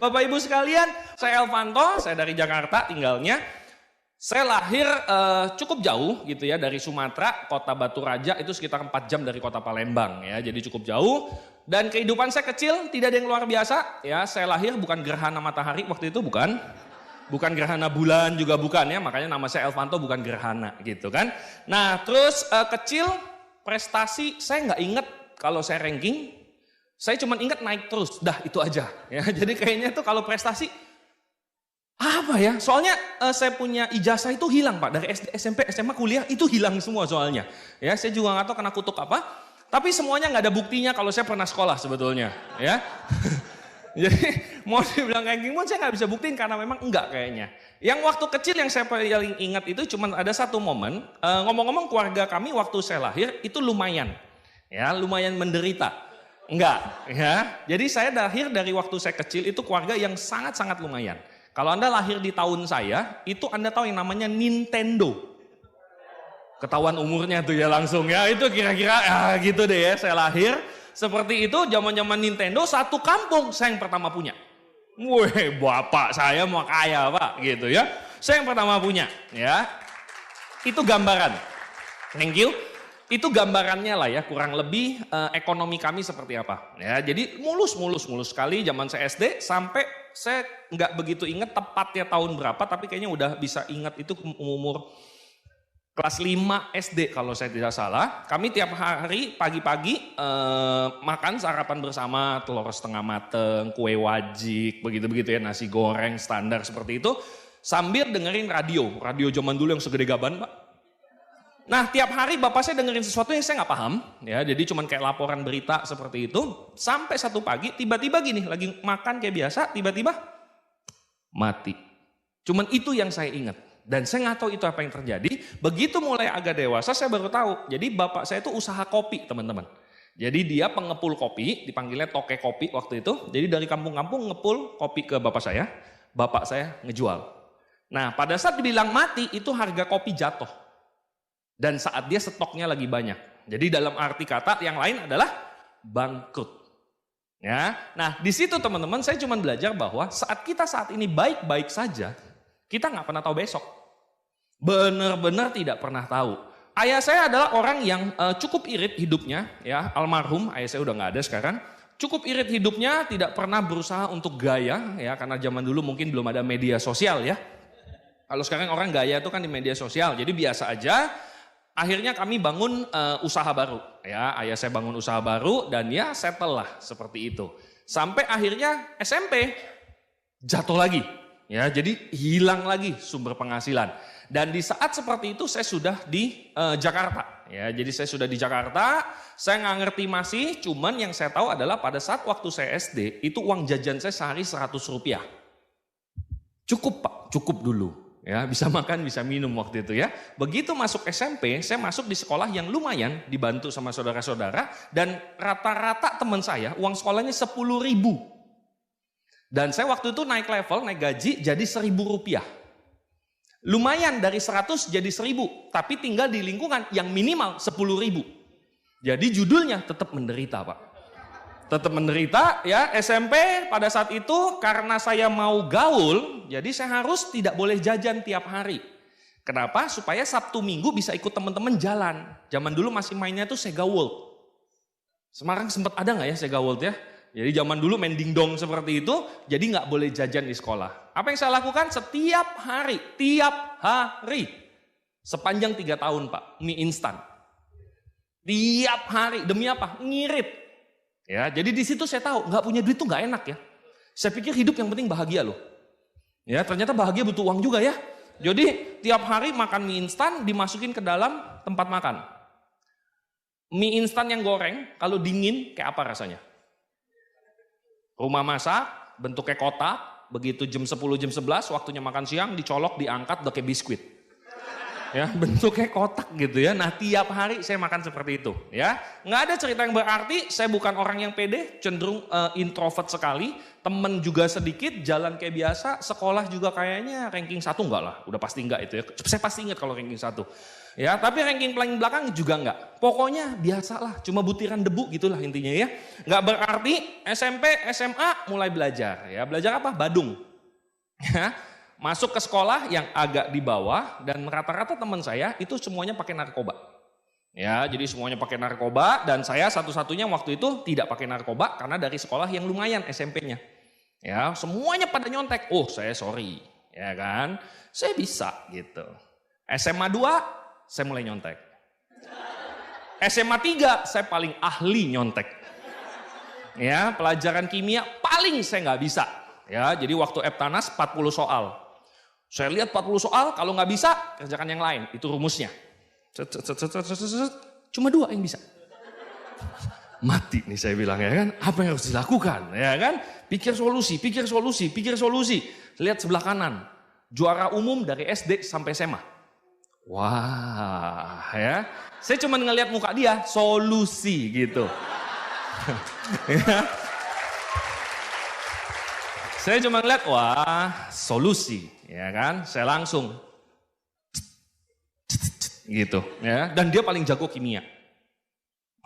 Bapak Ibu sekalian, saya Elvanto, saya dari Jakarta tinggalnya. Saya lahir cukup jauh gitu ya dari Sumatera, kota Batu Raja itu sekitar 4 jam dari kota Palembang ya, jadi cukup jauh. Dan kehidupan saya kecil tidak ada yang luar biasa ya, saya lahir bukan gerhana matahari waktu itu bukan gerhana bulan juga bukan ya, makanya nama saya Elvanto bukan gerhana gitu kan. Nah terus kecil prestasi saya nggak inget kalau saya ranking, saya cuma inget naik terus, dah itu aja ya. Jadi kayaknya tuh kalau prestasi apa ya, soalnya saya punya ijazah itu hilang Pak, dari SD, SMP, SMA, kuliah itu hilang semua soalnya. Ya, saya juga nggak tahu kena kutuk apa, tapi semuanya nggak ada buktinya kalau saya pernah sekolah sebetulnya. Ya, jadi mau dibilang ranking pun saya nggak bisa buktiin karena memang enggak kayaknya. Yang waktu kecil yang saya paling ingat itu cuma ada satu momen, ngomong-ngomong keluarga kami waktu saya lahir itu lumayan, ya lumayan menderita. Enggak, ya. Jadi saya lahir dari waktu saya kecil itu keluarga yang sangat-sangat lumayan. Kalau Anda lahir di tahun saya, itu Anda tahu yang namanya Nintendo. Ketahuan umurnya tuh ya langsung ya, itu kira-kira gitu deh ya, saya lahir seperti itu, zaman-zaman Nintendo, satu kampung saya yang pertama punya. Wih, bapak saya mau kaya Pak, gitu ya. Saya yang pertama punya, ya. Itu gambaran. Thank you. Itu gambarannya lah ya, kurang lebih ekonomi kami seperti apa. Ya, jadi mulus sekali zaman saya SD sampai saya nggak begitu ingat tepatnya tahun berapa, tapi kayaknya udah bisa ingat itu umur kelas 5 SD kalau saya tidak salah. Kami tiap hari pagi-pagi makan sarapan bersama, telur setengah mateng, kue wajik, begitu-begitu ya, nasi goreng standar seperti itu. Sambil dengerin radio zaman dulu yang segede gaban Pak. Nah tiap hari bapak saya dengerin sesuatu yang saya nggak paham, ya jadi cuman kayak laporan berita seperti itu. Sampai satu pagi tiba-tiba gini, lagi makan kayak biasa, tiba-tiba mati. Cuman itu yang saya ingat. Dan saya nggak tahu itu apa yang terjadi. Begitu mulai agak dewasa saya baru tahu. Jadi bapak saya itu usaha kopi teman-teman. Jadi dia pengepul kopi, dipanggilnya toke kopi waktu itu. Jadi dari kampung-kampung ngepul kopi ke bapak saya ngejual. Nah pada saat dibilang mati itu harga kopi jatuh. Dan saat dia stoknya lagi banyak. Jadi dalam arti kata yang lain adalah bangkrut. Ya. Nah di situ teman-teman saya cuma belajar bahwa saat kita saat ini baik-baik saja, kita nggak pernah tahu besok. Benar-benar tidak pernah tahu. Ayah saya adalah orang yang cukup irit hidupnya, ya almarhum, ayah saya udah nggak ada sekarang. Cukup irit hidupnya, tidak pernah berusaha untuk gaya, ya karena zaman dulu mungkin belum ada media sosial ya. Kalau sekarang orang gaya itu kan di media sosial, jadi biasa aja. Akhirnya kami bangun usaha baru, ya ayah saya bangun usaha baru dan ya settle lah seperti itu. Sampai akhirnya SMP jatuh lagi, ya jadi hilang lagi sumber penghasilan. Dan di saat seperti itu saya sudah di Jakarta, ya jadi saya sudah di Jakarta. Saya nggak ngerti masih, cuman yang saya tahu adalah pada saat waktu saya SD itu uang jajan saya sehari 100 rupiah. Cukup Pak, cukup dulu. Ya, bisa makan, bisa minum waktu itu ya. Begitu masuk SMP, saya masuk di sekolah yang lumayan, dibantu sama saudara-saudara, dan rata-rata teman saya uang sekolahnya 10.000. Dan saya waktu itu naik level, naik gaji jadi 1.000 rupiah. Lumayan dari 100 jadi 1.000, tapi tinggal di lingkungan yang minimal 10.000. Jadi judulnya tetap menderita Pak. Tetap menderita ya. SMP pada saat itu karena saya mau gaul, jadi saya harus tidak boleh jajan tiap hari. Kenapa? Supaya Sabtu Minggu bisa ikut teman-teman jalan. Zaman dulu masih mainnya tuh Sega World. Semarang sempat ada nggak ya Sega World ya? Jadi zaman dulu main dingdong seperti itu, jadi nggak boleh jajan di sekolah. Apa yang saya lakukan? Setiap hari, tiap hari, sepanjang 3 tahun Pak, mie instan. Tiap hari, demi apa? Ngirit. Ya, jadi di situ saya tahu nggak punya duit tuh nggak enak ya. Saya pikir hidup yang penting bahagia loh. Ya, ternyata bahagia butuh uang juga ya. Jadi tiap hari makan mie instan dimasukin ke dalam tempat makan. Mie instan yang goreng kalau dingin kayak apa rasanya? Rumah masak bentuknya kotak, begitu jam 10 jam 11 waktunya makan siang dicolok diangkat udah kayak biskuit. Ya, bentuknya kotak gitu ya. Nah tiap hari saya makan seperti itu ya. Nggak ada cerita yang berarti, saya bukan orang yang pede, cenderung introvert sekali. temen juga sedikit, jalan kayak biasa, sekolah juga kayaknya ranking 1 enggak lah, udah pasti enggak itu ya. Saya pasti ingat kalau ranking 1. Ya, tapi ranking paling belakang juga enggak. Pokoknya biasalah, cuma butiran debu gitulah intinya ya. Enggak berarti SMP, SMA mulai belajar ya. Belajar apa? Badung. Ya, masuk ke sekolah yang agak di bawah dan rata-rata teman saya itu semuanya pakai narkoba. Ya, jadi semuanya pakai narkoba dan saya satu-satunya waktu itu tidak pakai narkoba karena dari sekolah yang lumayan SMP-nya. Ya, semuanya pada nyontek. Oh, saya sorry, ya kan? Saya bisa gitu. SMA 2 saya mulai nyontek. SMA 3 saya paling ahli nyontek. Ya, pelajaran kimia paling saya nggak bisa. Ya, jadi waktu Eptanas 40 soal. Saya lihat 40 soal, kalau nggak bisa, kerjakan yang lain. Itu rumusnya. Cuma 2 yang bisa. Mati nih saya bilang ya kan. Apa yang harus dilakukan ya kan? Pikir solusi, pikir solusi, pikir solusi. Lihat sebelah kanan. Juara umum dari SD sampai SMA. Wah ya. Saya cuma ngelihat muka dia, solusi gitu. Ya. Saya cuma ngeliat, wah solusi, ya kan? Saya langsung gitu, ya. Dan dia paling jago kimia.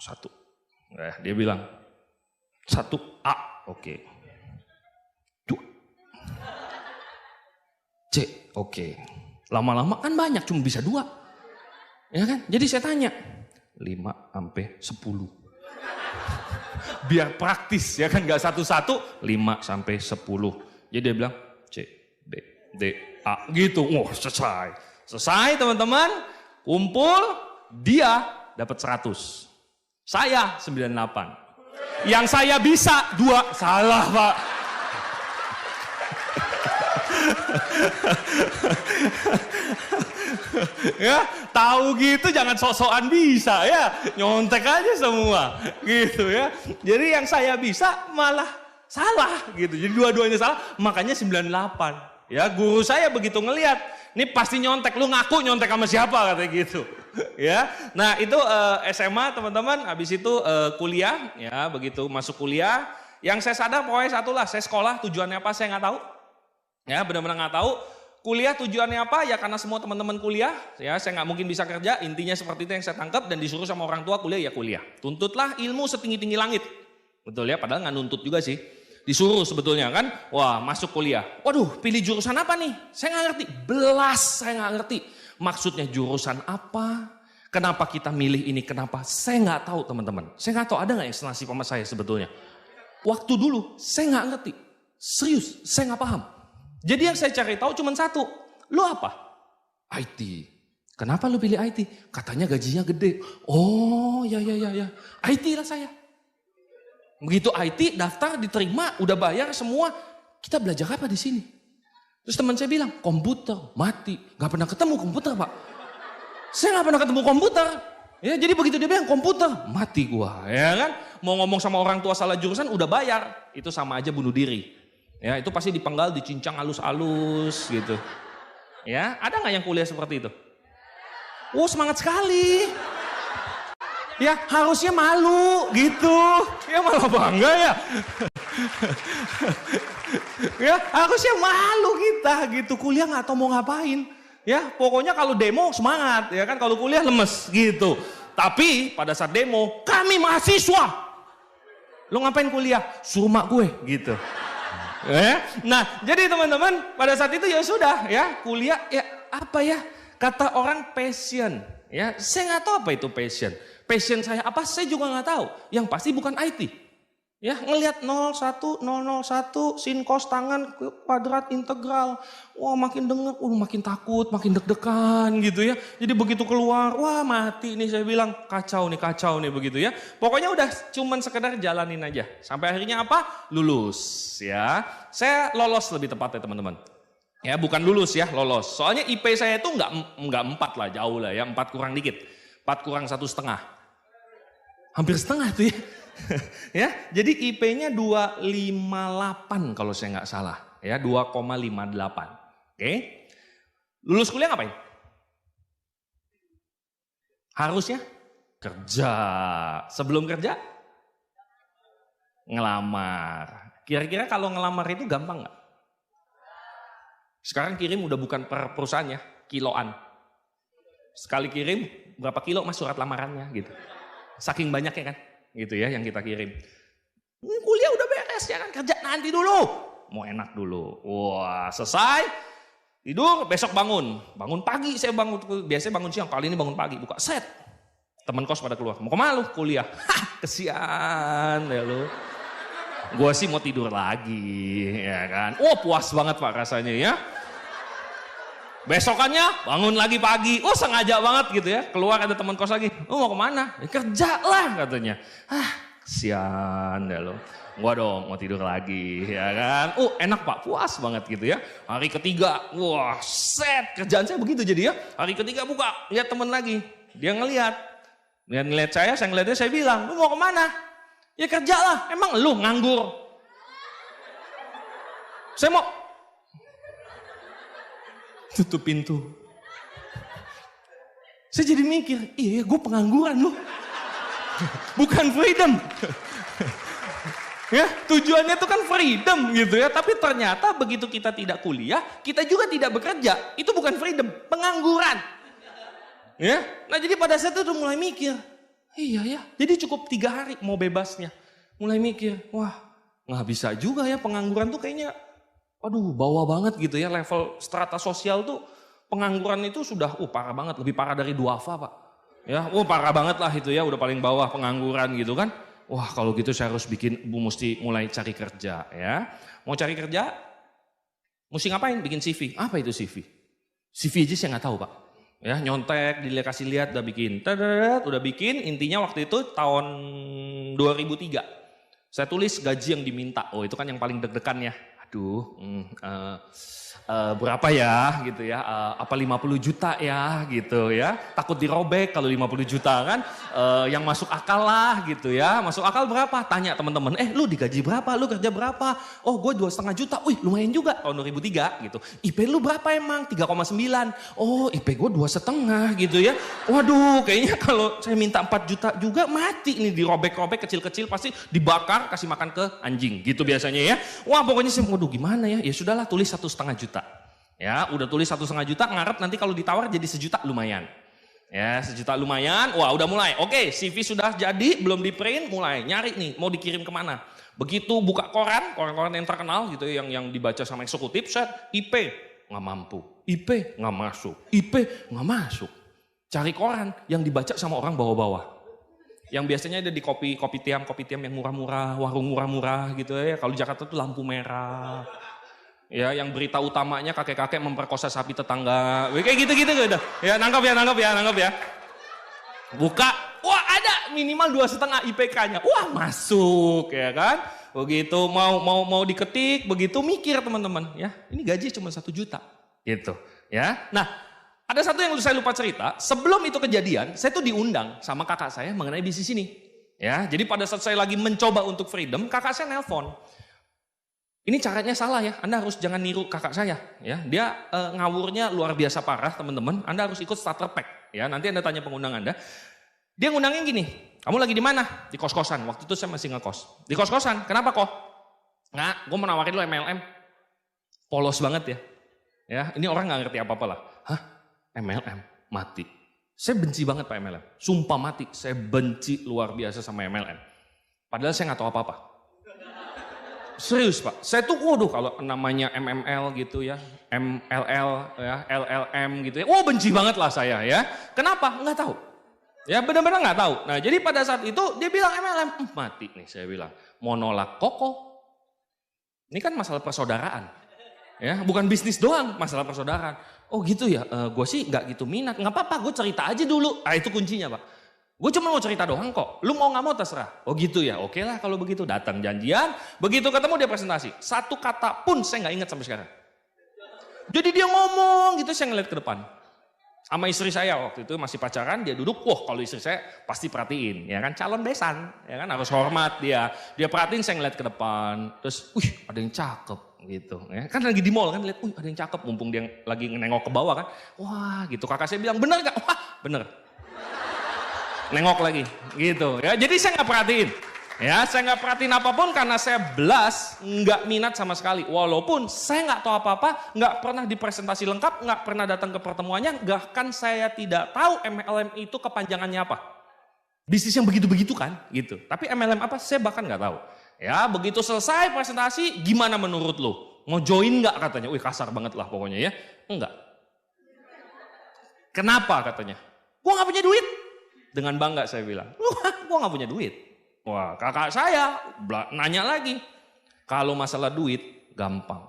1, dia bilang 1A, oke. 2, C, oke. Lama-lama kan banyak, cuma bisa 2, ya kan? Jadi saya tanya, 5 sampai 10. Biar praktis ya kan, gak satu-satu, 5 sampai 10. Jadi dia bilang C, B, D, A gitu. Wah, selesai. Selesai teman-teman, kumpul, dia dapat 100. Saya 98. Yang saya bisa 2, salah Pak. Ya, tahu gitu jangan sok-sokan bisa ya, nyontek aja semua gitu ya. Jadi yang saya bisa malah salah gitu. Jadi dua-duanya salah, makanya 98. Ya, guru saya begitu ngelihat, ini pasti nyontek, lu ngaku nyontek sama siapa katanya gitu. Ya. Nah, itu SMA teman-teman, habis itu kuliah ya, begitu masuk kuliah, yang saya sadar pokoknya satulah, saya sekolah tujuannya apa saya nggak tahu. Ya, benar-benar nggak tahu. Kuliah tujuannya apa? Ya karena semua teman-teman kuliah, ya saya nggak mungkin bisa kerja, intinya seperti itu yang saya tangkap dan disuruh sama orang tua kuliah ya kuliah. Tuntutlah ilmu setinggi-tinggi langit. Betul ya, padahal nggak nuntut juga sih. Disuruh sebetulnya kan, wah masuk kuliah. Waduh, pilih jurusan apa nih? Saya nggak ngerti, saya nggak ngerti. Maksudnya jurusan apa? Kenapa kita milih ini, kenapa? Saya nggak tahu teman-teman. Saya nggak tahu ada nggak yang senasib sama saya sebetulnya. Waktu dulu, saya nggak ngerti. Serius, saya nggak paham. Jadi yang saya cari tahu cuma satu, lu apa? IT. Kenapa lu pilih IT? Katanya gajinya gede. Oh ya. IT lah saya. Begitu IT daftar diterima, udah bayar semua. Kita belajar apa di sini? Terus teman saya bilang komputer, mati. Gak pernah ketemu komputer Pak. Saya gak pernah ketemu komputer. Ya jadi begitu dia bilang komputer, mati gua. Ya kan? Mau ngomong sama orang tua salah jurusan udah bayar, itu sama aja bunuh diri. Ya itu pasti dipenggal, dicincang halus-halus gitu. Ya ada nggak yang kuliah seperti itu? Oh semangat sekali. Ya harusnya malu gitu. Ya malah bangga ya. Ya harusnya malu kita gitu. Kuliah nggak tahu mau ngapain. Ya pokoknya kalau demo semangat ya kan. Kalau kuliah lemes gitu. Tapi pada saat demo kami mahasiswa. Lu ngapain kuliah? Suruh mak gue gitu. Nah, jadi teman-teman pada saat itu ya sudah ya kuliah ya apa ya kata orang passion ya saya nggak tahu apa itu passion saya apa saya juga nggak tahu yang pasti bukan IT ya ngelihat 0,1 0,01 sin cos tangan kuadrat integral wah makin denger makin takut makin deg-degan gitu ya jadi begitu keluar wah mati nih saya bilang kacau nih begitu ya pokoknya udah cuman sekedar jalanin aja sampai akhirnya apa lulus ya saya lolos lebih tepatnya teman-teman ya bukan lulus ya lolos soalnya IP saya itu nggak 4 lah jauh lah ya 4 kurang dikit 4 kurang 1,5 hampir setengah tuh ya ya, jadi IP-nya 258 kalau saya nggak salah, ya 2,58. Oke, lulus kuliah ngapain? Harusnya kerja. Sebelum kerja ngelamar. Kira-kira kalau ngelamar itu gampang nggak? Sekarang kirim udah bukan per perusahaan ya, kiloan. Sekali kirim berapa kilo mas surat lamarannya gitu. Saking banyaknya kan, gitu ya yang kita kirim. Ini kuliah udah beres ya kan, kerja nanti dulu. Mau enak dulu. Wah selesai, tidur besok bangun pagi saya bangun, biasanya bangun siang, kali ini bangun pagi, buka set. Temen kos pada keluar, mau kemana lu? Kuliah. Hah, kesian ya lu. Gua sih mau tidur lagi, ya kan. Oh puas banget pak rasanya ya. Besokannya bangun lagi pagi, oh sengaja banget gitu ya. Keluar ada teman kos lagi, oh mau kemana? Ya, kerja lah katanya. Ah kesian ya lo. Gua dong mau tidur lagi ya kan. Oh enak pak, puas banget gitu ya. Hari ketiga, wah set kerjaan saya begitu jadi ya. Hari ketiga buka, lihat teman lagi. Dia ngelihat saya ngeliatnya saya bilang, lu mau kemana? Ya kerja lah, emang lu nganggur? Saya mau tutup pintu. Saya jadi mikir, iya gue pengangguran lu. Bukan freedom. Ya, tujuannya itu kan freedom gitu ya, tapi ternyata begitu kita tidak kuliah, kita juga tidak bekerja. Itu bukan freedom, pengangguran. Ya, nah jadi pada saat itu udah mulai mikir, iya ya, jadi cukup 3 hari mau bebasnya. Mulai mikir, wah nggak bisa juga ya pengangguran tuh kayaknya, aduh bawah banget gitu ya, level strata sosial tuh pengangguran itu sudah parah banget, lebih parah dari duafa pak. Ya, parah banget lah itu ya, udah paling bawah pengangguran gitu kan. Wah kalau gitu saya harus mesti mulai cari kerja ya. Mau cari kerja, mesti ngapain? Bikin CV. Apa itu CV? CV aja saya nggak tahu pak. Ya nyontek, kasih lihat, udah bikin. Udah bikin, intinya waktu itu tahun 2003. Saya tulis gaji yang diminta. Oh itu kan yang paling deg-degan ya. Aduh, berapa ya gitu ya, apa 50 juta ya gitu ya, takut dirobek kalau 50 juta kan, yang masuk akal lah gitu ya, masuk akal berapa, tanya teman-teman, lu digaji berapa, lu kerja berapa, oh gue 2,5 juta, wih lumayan juga tahun 2003 gitu, IP lu berapa emang, 3,9, oh IP gue 2,5 gitu ya, waduh kayaknya kalau saya minta 4 juta juga mati nih, dirobek-robek kecil-kecil pasti dibakar, kasih makan ke anjing gitu biasanya ya, wah pokoknya saya waduh gimana ya, ya sudahlah tulis 1,5 juta. Ya, udah tulis 1,5 juta, ngarep nanti kalau ditawar jadi 1 juta lumayan. Ya, 1 juta lumayan, wah udah mulai. Oke, CV sudah jadi, belum di print, mulai nyari nih, mau dikirim kemana. Begitu buka koran yang terkenal gitu, yang dibaca sama eksekutif, set, IP, nggak mampu. IP, nggak masuk. IP, nggak masuk. Cari koran yang dibaca sama orang bawah-bawah. Yang biasanya ada di kopi tiam yang murah-murah, warung murah-murah gitu ya. Kalau Jakarta tuh lampu merah. Ya, yang berita utamanya kakek-kakek memperkosa sapi tetangga. Kayak gitu-gitu gitu. Ya, nangkep ya. Buka, wah ada minimal 2,5 IPK-nya. Wah, masuk ya kan? Begitu mau diketik, begitu mikir teman-teman, ya. Ini gaji cuma 1 juta. Gitu, ya. Nah, ada satu yang saya lupa cerita, sebelum itu kejadian, saya tuh diundang sama kakak saya mengenai bisnis ini. Ya, jadi pada saat saya lagi mencoba untuk freedom, kakak saya nelpon. Ini caranya salah ya, Anda harus jangan niru kakak saya. Ya, dia ngawurnya luar biasa parah teman-teman. Anda harus ikut starter pack. Ya, nanti Anda tanya pengundang Anda. Dia ngundangnya gini, kamu lagi di mana? Di kos-kosan. Waktu itu saya masih ngekos. Di kos-kosan, kenapa kok? Nggak, gue mau nawarin lo MLM. Polos banget ya. Ya, ini orang nggak ngerti apa-apa lah. Hah? MLM? Mati. Saya benci banget Pak MLM. Sumpah mati, saya benci luar biasa sama MLM. Padahal saya nggak tahu apa-apa. Serius Pak, saya tuh waduh kalau namanya MML gitu ya, MLL ya, LLM gitu ya, benci banget lah saya ya. Kenapa? Nggak tahu. Ya benar-benar nggak tahu. Nah jadi pada saat itu dia bilang MLM, mati nih saya bilang. Mau nolak koko. Ini kan masalah persaudaraan. Ya bukan bisnis doang, masalah persaudaraan. Oh gitu ya, gue sih nggak gitu minat. Nggak apa-apa, gue cerita aja dulu. Ah itu kuncinya Pak. Gue cuma mau cerita doang kok, lu mau gak mau terserah. Oh gitu ya, oke lah kalau begitu. Datang janjian, begitu ketemu dia presentasi. Satu kata pun saya gak ingat sampai sekarang. Jadi dia ngomong gitu, saya ngeliat ke depan. Sama istri saya waktu itu masih pacaran, dia duduk, kalau istri saya pasti perhatiin. Ya kan, calon besan, ya kan harus hormat dia. Dia perhatiin, saya ngeliat ke depan. Terus, ada yang cakep gitu. Ya. Kan lagi di mall kan, lihat, ada yang cakep. Mumpung dia lagi nengok ke bawah kan. Wah gitu, kakak saya bilang, bener gak? Wah bener. Nengok lagi gitu ya, jadi saya nggak perhatiin Ya, saya nggak perhatiin apapun karena saya belas, nggak minat sama sekali. Walaupun saya nggak tahu apa-apa, nggak pernah dipresentasi lengkap, nggak pernah datang ke pertemuannya, bahkan saya tidak tahu MLM itu kepanjangannya apa. Bisnis yang begitu-begitu kan, gitu. Tapi MLM apa, saya bahkan nggak tahu. Ya, begitu selesai presentasi, gimana menurut lo? Mau join nggak katanya? Wih, kasar banget lah pokoknya ya. Enggak. Kenapa katanya? Gua nggak punya duit. Dengan bangga saya bilang, gua nggak punya duit. Wah, kakak saya nanya lagi. Kalau masalah duit, gampang.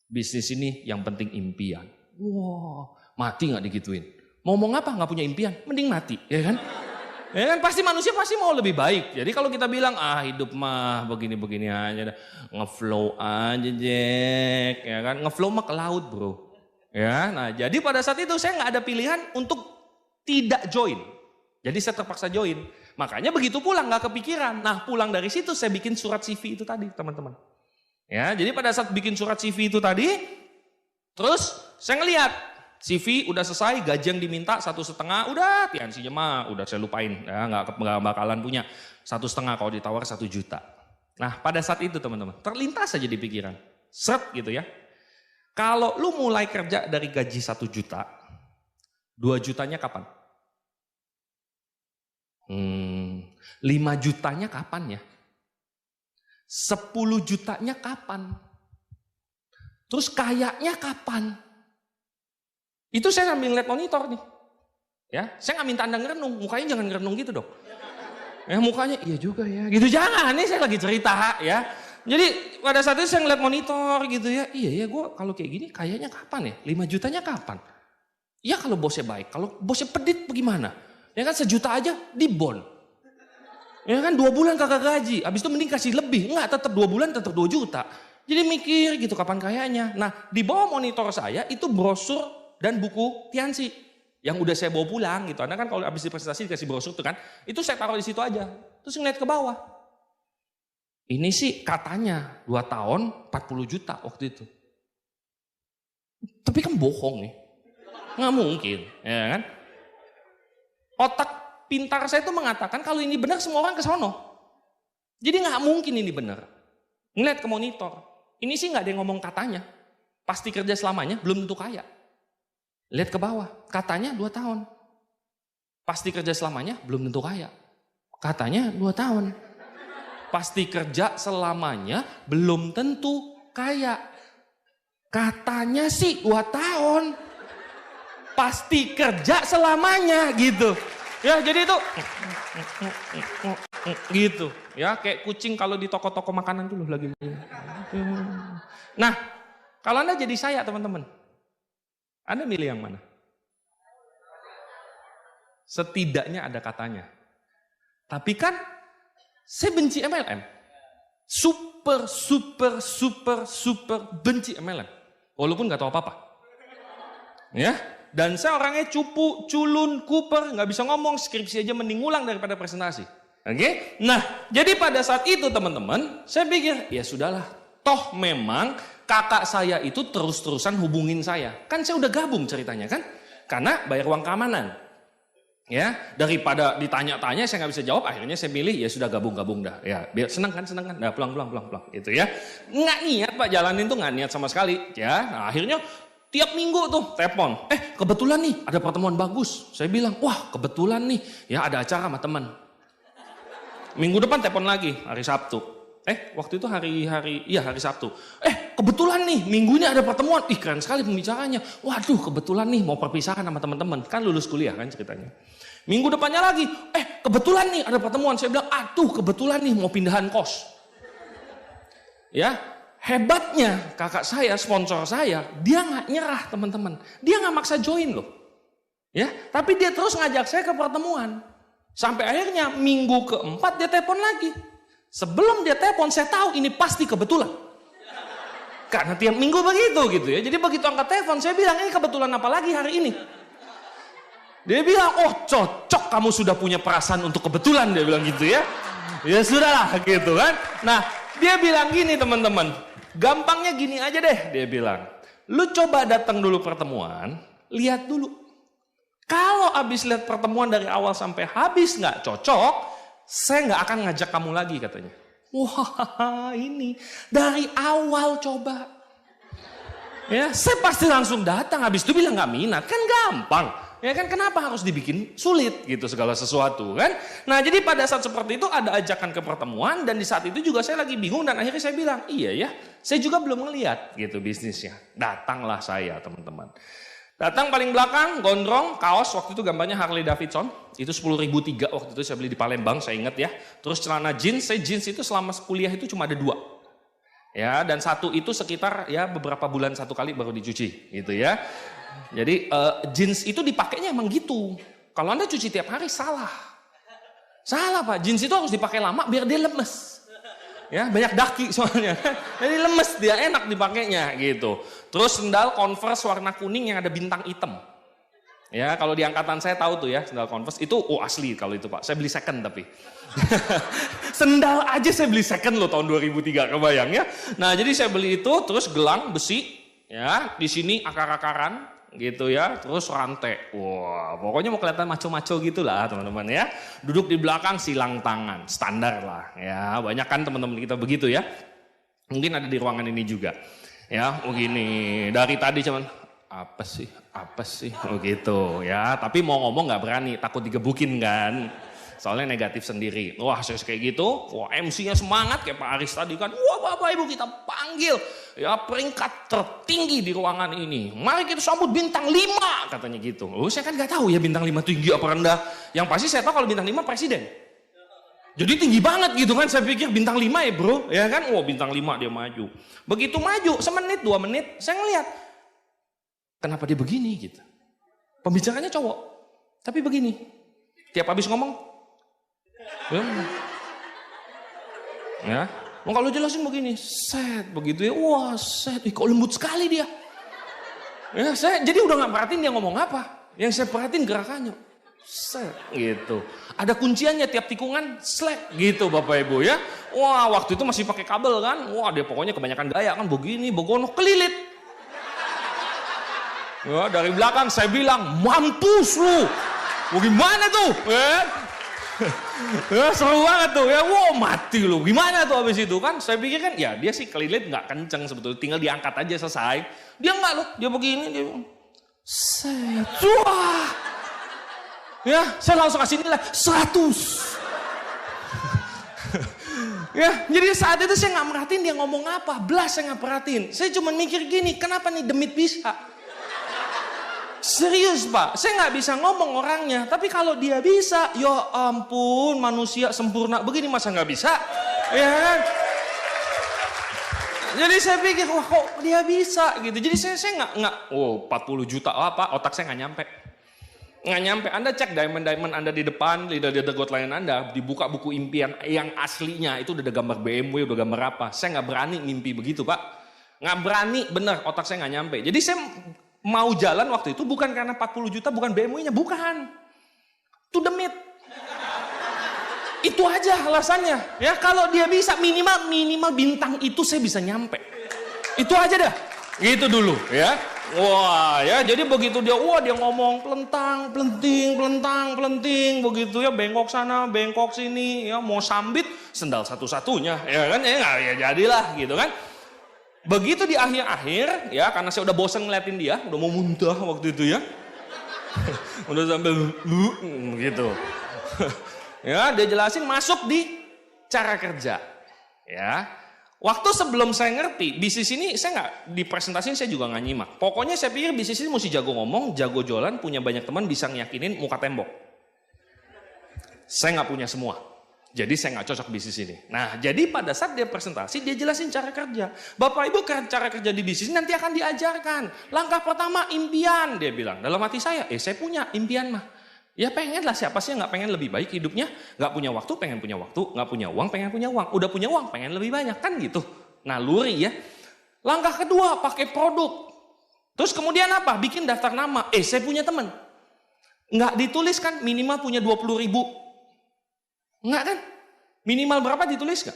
Bisnis ini yang penting impian. Wah, mati nggak digituin. Mau ngomong apa? Nggak punya impian, mending mati, ya kan? Ya kan, pasti manusia pasti mau lebih baik. Jadi kalau kita bilang, hidup mah begini-begini aja, ngeflow aja Jack, ya kan? Ngeflow mah ke laut bro. Ya, nah jadi pada saat itu saya nggak ada pilihan untuk tidak join. Jadi saya terpaksa join. Makanya begitu pulang nggak kepikiran. Nah pulang dari situ saya bikin surat CV itu tadi teman-teman. Ya, jadi pada saat bikin surat CV itu tadi, terus saya ngelihat CV udah selesai, gaji yang diminta 1,5, udah tiansinya mah udah saya lupain. Ya, nggak bakalan punya 1,5 kalau ditawar 1 juta. Nah pada saat itu teman-teman, terlintas saja di pikiran. Seret gitu ya. Kalau lu mulai kerja dari gaji 1 juta, 2 jutanya kapan? 5 jutanya kapan ya? 10 jutanya kapan? Terus kayaknya kapan? Itu saya sambil lihat monitor nih. Ya, saya nggak minta Anda ngerenung, mukanya jangan ngerenung gitu dong. Ya mukanya iya juga ya. Gitu jangan, nih saya lagi cerita ya. Jadi pada saat itu saya ngeliat monitor gitu ya. Iya ya, gue kalau kayak gini kayaknya kapan ya? 5 jutanya kapan? Ya kalau bosnya baik, kalau bosnya pedit bagaimana? Ya kan 1 juta aja di bond. Ya kan 2 bulan kagak gaji, habis itu mending kasih lebih. Enggak, tetap 2 bulan tetap 2 juta. Jadi mikir gitu kapan kayaknya. Nah di bawah monitor saya itu brosur dan buku Tiansi. Yang udah saya bawa pulang gitu. Anda kan kalau habis dipresentasi dikasih brosur tuh kan. Itu saya taruh di situ aja. Terus ngeliat ke bawah. Ini sih katanya 2 tahun 40 juta waktu itu. Tapi kan bohong nih. Nggak mungkin, ya kan? Otak pintar saya itu mengatakan kalau ini benar semua orang ke sono. Jadi nggak mungkin ini benar. Ngeliat ke monitor, ini sih nggak ada yang ngomong katanya. Pasti kerja selamanya, belum tentu kaya. Lihat ke bawah, katanya 2 tahun. Pasti kerja selamanya, belum tentu kaya. Katanya 2 tahun. Pasti kerja selamanya, belum tentu kaya. Katanya sih 2 tahun. Pasti kerja selamanya gitu. Ya jadi itu gitu. Ya kayak kucing kalau di toko-toko makanan dulu lagi. Nah kalau Anda jadi saya teman-teman. Anda milih yang mana? Setidaknya ada katanya. Tapi kan saya benci MLM. Super benci MLM. Walaupun gak tahu apa-apa. Ya. Dan saya orangnya cupu, culun, kuper, nggak bisa ngomong, skripsi aja mending ngulang daripada presentasi. Oke? Nah, jadi pada saat itu teman-teman, saya pikir, ya sudahlah. Toh memang kakak saya itu terus-terusan hubungin saya. Kan saya udah gabung ceritanya kan? Karena bayar uang keamanan. Ya, daripada ditanya-tanya saya nggak bisa jawab, akhirnya saya pilih ya sudah gabung dah. Ya, biar senang kan, nah, pulang, itu ya. Nggak niat Pak jalanin tuh nggak niat sama sekali. Ya, nah, akhirnya tiap minggu tuh telepon, kebetulan nih ada pertemuan bagus. Saya bilang, wah kebetulan nih ya ada acara sama teman. Minggu depan telepon lagi, hari Sabtu. Waktu itu hari Sabtu. Kebetulan nih minggu ini ada pertemuan. Ih keren sekali pembicaranya. Waduh kebetulan nih mau perpisahan sama teman-teman. Kan lulus kuliah kan ceritanya. Minggu depannya lagi, kebetulan nih ada pertemuan. Saya bilang, aduh kebetulan nih mau pindahan kos. Ya. Hebatnya kakak saya, sponsor saya, dia nggak nyerah teman-teman. Dia nggak maksa join loh. Ya, tapi dia terus ngajak saya ke pertemuan. Sampai akhirnya minggu keempat dia telepon lagi. Sebelum dia telepon saya tahu ini pasti kebetulan. Karena tiap minggu begitu gitu ya. Jadi begitu angkat telepon saya bilang ini kebetulan apa lagi hari ini. Dia bilang, oh cocok kamu sudah punya perasaan untuk kebetulan. Dia bilang gitu ya. Ya sudahlah gitu kan. Nah dia bilang gini teman-teman. Gampangnya gini aja deh, dia bilang. Lu coba datang dulu pertemuan, lihat dulu. Kalau habis lihat pertemuan dari awal sampai habis nggak cocok, saya nggak akan ngajak kamu lagi katanya. Wah ini dari awal coba. Ya, saya pasti langsung datang, habis itu bilang nggak minat, kan gampang. Ya kan, kenapa harus dibikin sulit gitu segala sesuatu kan? Nah jadi pada saat seperti itu ada ajakan ke pertemuan dan di saat itu juga saya lagi bingung dan akhirnya saya bilang, iya ya, saya juga belum ngeliat gitu bisnisnya. Datanglah saya teman-teman. Datang paling belakang, gondrong, kaos, waktu itu gambarnya Harley Davidson, itu 10.003 waktu itu saya beli di Palembang, saya ingat ya. Terus celana jeans, saya jeans itu selama kuliah itu cuma ada 2. Ya, dan satu itu sekitar ya beberapa bulan satu kali baru dicuci gitu ya. Jadi jeans itu dipakainya emang gitu. Kalau Anda cuci tiap hari salah. Salah Pak, jeans itu harus dipakai lama biar dia lemes. Ya, banyak daki soalnya. Jadi lemes, dia enak dipakainya gitu. Terus sendal Converse warna kuning yang ada bintang hitam. Ya, kalau di angkatan saya tahu tuh ya, sendal Converse itu asli kalau itu Pak. Saya beli second tapi. Sendal aja saya beli second loh tahun 2003, kebayang ya. Nah, jadi saya beli itu, terus gelang besi, ya, di sini akar-akaran, gitu ya, terus rantai. Wah, pokoknya mau kelihatan maco-maco gitulah teman-teman ya. Duduk di belakang silang tangan, standar lah, ya. Banyak kan teman-teman kita begitu ya. Mungkin ada di ruangan ini juga, ya. Begini, dari tadi cuman apa sih, oh gitu ya. Tapi mau ngomong nggak berani, takut digebukin kan. Soalnya negatif sendiri. Wah, saya kayak gitu. Wah, MC-nya semangat kayak Pak Aris tadi kan. Wah, Bapak Ibu kita panggil ya peringkat tertinggi di ruangan ini. Mari kita sambut bintang 5 katanya gitu. Oh, saya kan nggak tahu ya bintang 5 tinggi apa rendah. Yang pasti saya tahu kalau bintang 5 presiden. Jadi tinggi banget gitu kan. Saya pikir bintang 5 ya bro. Ya kan, wah bintang 5 dia maju. Begitu maju, semenit 2 menit, saya ngeliat. Kenapa dia begini gitu. Pembicaranya cowok. Tapi begini. Tiap habis ngomong. Ya, mau kalau jelasin begini, set begitu ya, wah set, kok lembut sekali dia. Ya, saya jadi udah nggak perhatiin dia ngomong apa, yang saya perhatiin gerakannya, set gitu. Ada kunciannya tiap tikungan, slack gitu Bapak Ibu ya. Wah waktu itu masih pakai kabel kan, wah dia pokoknya kebanyakan gaya kan begini, begono kelilit. Ya, dari belakang saya bilang, mampus lu, bagaimana tuh? Ya, seru banget tuh ya, wow mati loh, gimana tuh habis itu kan, saya pikir kan ya dia sih kelilit nggak kenceng sebetulnya, tinggal diangkat aja selesai, dia nggak loh, dia begini, dia set, wah, ya saya langsung kasih nilai 100. Ya, jadi saat itu saya nggak merhatiin dia ngomong apa, belas saya nggak perhatiin, saya cuma mikir gini, kenapa nih demit bisa? Serius Pak, saya nggak bisa ngomong orangnya, tapi kalau dia bisa, ya ampun manusia sempurna begini masa nggak bisa, ya kan? Jadi saya pikir, wah kok dia bisa gitu. Jadi saya nggak, oh 40 juta apa, otak saya nggak nyampe. Anda cek diamond Anda di depan, leader got lain Anda, dibuka buku impian yang aslinya itu udah ada gambar BMW, udah gambar apa. Saya nggak berani mimpi begitu Pak, nggak berani, bener otak saya nggak nyampe. Jadi saya mau jalan waktu itu bukan karena 40 juta, bukan BMW-nya, bukan. To the meet. Itu aja alasannya. Ya kalau dia bisa minimal bintang itu saya bisa nyampe. Itu aja dah. Gitu dulu ya. Wah ya, jadi begitu dia ngomong pelenting begitu ya, bengkok sana, bengkok sini, ya mau sambit sendal satu-satunya, ya kan ya jadilah gitu kan. Begitu di akhir-akhir, ya karena saya udah bosan ngeliatin dia, udah mau muntah waktu itu ya. Udah sampai gitu. Ya, dia jelasin masuk di cara kerja. Ya. Waktu sebelum saya ngerti, bisnis ini saya nggak dipresentasiin, saya juga nggak nyimak. Pokoknya saya pikir bisnis ini mesti jago ngomong, jago jualan, punya banyak teman, bisa ngeyakinin muka tembok. Saya nggak punya semua. Jadi saya nggak cocok bisnis ini. Nah, jadi pada saat dia presentasi, dia jelasin cara kerja. Bapak Ibu cara kerja di bisnis nanti akan diajarkan. Langkah pertama impian, dia bilang. Dalam hati saya punya impian mah. Ya pengen lah, siapa sih yang nggak pengen lebih baik hidupnya? Nggak punya waktu, pengen punya waktu. Nggak punya uang, pengen punya uang. Udah punya uang, pengen lebih banyak. Kan gitu. Naluri ya. Langkah kedua, pakai produk. Terus kemudian apa? Bikin daftar nama. Saya punya teman. Nggak ditulis kan minimal punya 20.000. Enggak kan? Minimal berapa ditulis gak?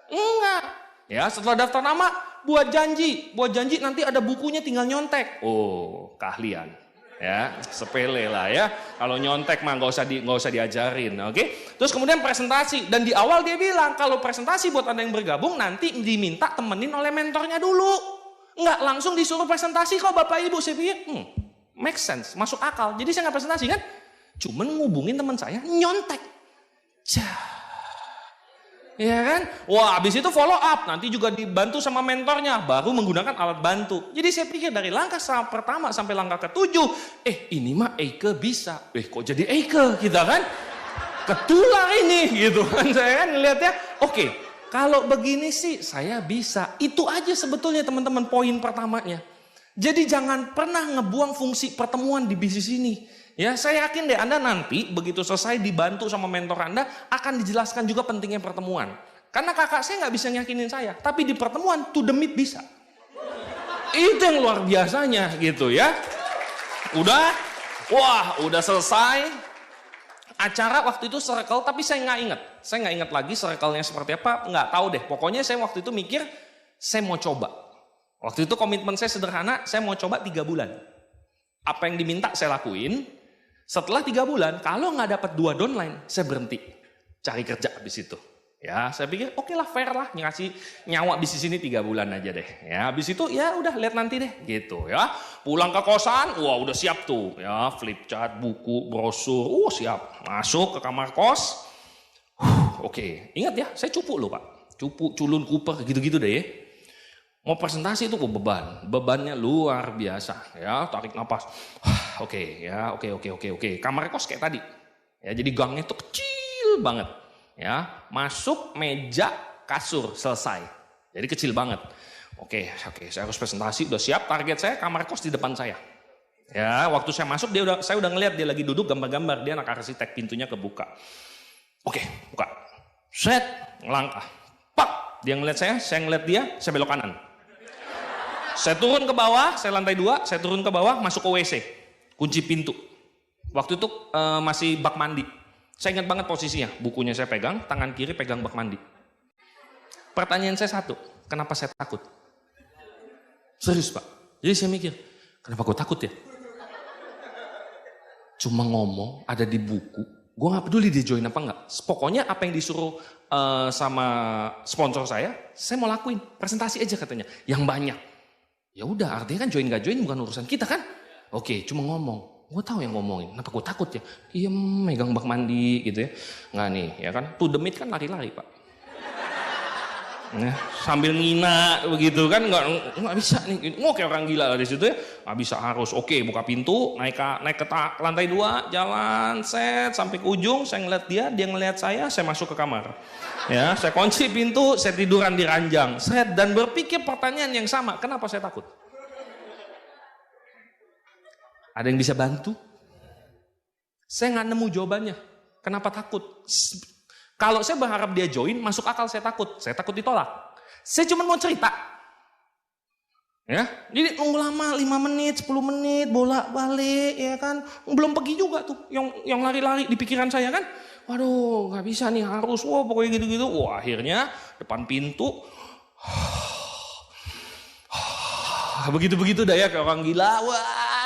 Enggak. Ya setelah daftar nama, buat janji nanti ada bukunya tinggal nyontek. Oh keahlian. Ya, sepele lah ya. Kalau nyontek mah nggak usah diajarin, oke? Terus kemudian presentasi, dan di awal dia bilang kalau presentasi buat Anda yang bergabung nanti diminta temenin oleh mentornya dulu. Nggak langsung disuruh presentasi kok Bapak Ibu. Saya pikir, make sense, masuk akal. Jadi saya nggak presentasi kan? Cuman ngubungin teman saya nyontek. Ya kan? Wah, habis itu follow up, nanti juga dibantu sama mentornya, baru menggunakan alat bantu. Jadi saya pikir dari langkah pertama sampai langkah ke-7, ini mah Eike bisa. Kok jadi Eike kita kan? Ketular ini gitu kan. Saya kan ngeliatnya, oke, kalau begini sih saya bisa. Itu aja sebetulnya teman-teman poin pertamanya. Jadi jangan pernah ngebuang fungsi pertemuan di bisnis ini. Ya, saya yakin deh Anda nanti begitu selesai dibantu sama mentor Anda akan dijelaskan juga pentingnya pertemuan. Karena kakak saya nggak bisa nyakinin saya, tapi di pertemuan to the meet bisa. Itu yang luar biasanya gitu ya. Udah selesai. Acara waktu itu circle, tapi saya nggak inget. Saya nggak inget lagi circle-nya seperti apa, nggak tahu deh. Pokoknya saya waktu itu mikir, saya mau coba. Waktu itu komitmen saya sederhana, saya mau coba 3 bulan. Apa yang diminta saya lakuin. Setelah 3 bulan, kalau nggak dapat 2 downline, saya berhenti cari kerja habis itu. Ya, saya pikir oke lah, fair lah, ngasih nyawa bisnis ini 3 bulan aja deh. Ya, habis itu ya udah lihat nanti deh, gitu ya. Pulang ke kosan, wah udah siap tuh, ya flip chart, buku, brosur, siap. Masuk ke kamar kos. Oke, ingat ya, saya cupu loh Pak, cupu, culun, kuper, gitu-gitu deh ya. Mau presentasi itu bebannya luar biasa ya, tarik napas. Oke. Kamar kos kayak tadi. Ya, jadi gangnya itu kecil banget. Ya, masuk meja, kasur, selesai. Jadi kecil banget. Oke, saya harus presentasi, udah siap, target saya kamar kos di depan saya. Ya, waktu saya masuk saya udah ngeliat dia lagi duduk gambar-gambar, dia anak arsitek, pintunya kebuka. Oke, buka. Set, ngelangkah. Pak, dia ngeliat saya ngeliat dia, saya belok kanan. Saya turun ke bawah, saya lantai 2, saya turun ke bawah, masuk ke WC, kunci pintu. Waktu itu masih bak mandi. Saya ingat banget posisinya, bukunya saya pegang, tangan kiri pegang bak mandi. Pertanyaan saya satu, kenapa saya takut? Serius Pak, jadi saya mikir, kenapa gue takut ya? Cuma ngomong, ada di buku, gue gak peduli dia join apa enggak. Pokoknya apa yang disuruh sama sponsor saya mau lakuin, presentasi aja katanya, yang banyak. Ya udah, artinya kan join gak join bukan urusan kita kan? Oke, cuma ngomong. Gue tahu yang ngomongin. Kenapa gue takut ya? Iya, megang bak mandi gitu ya. Nggak nih, ya kan? To the meet kan lari-lari Pak. Nah, sambil ngina begitu kan, nggak bisa nih. Kayak orang gila lah di situ ya. Nggak bisa, harus. Oke, buka pintu, naik ke lantai 2, jalan, set sampai ke ujung. Saya ngeliat dia ngeliat saya masuk ke kamar. Ya, saya kunci pintu, saya tiduran di ranjang, dan berpikir pertanyaan yang sama, kenapa saya takut? Ada yang bisa bantu? Saya nggak nemu jawabannya. Kenapa takut? Kalau saya berharap dia join, masuk akal saya takut ditolak. Saya cuma mau cerita. Ya, jadi nunggu lama 5 menit, 10 menit, bolak-balik, ya kan? Belum pergi juga tuh, yang lari-lari di pikiran saya kan? Waduh, nggak bisa nih, harus, pokoknya gitu-gitu. Akhirnya depan pintu, begitu-begitu dah ya, kayak orang gila,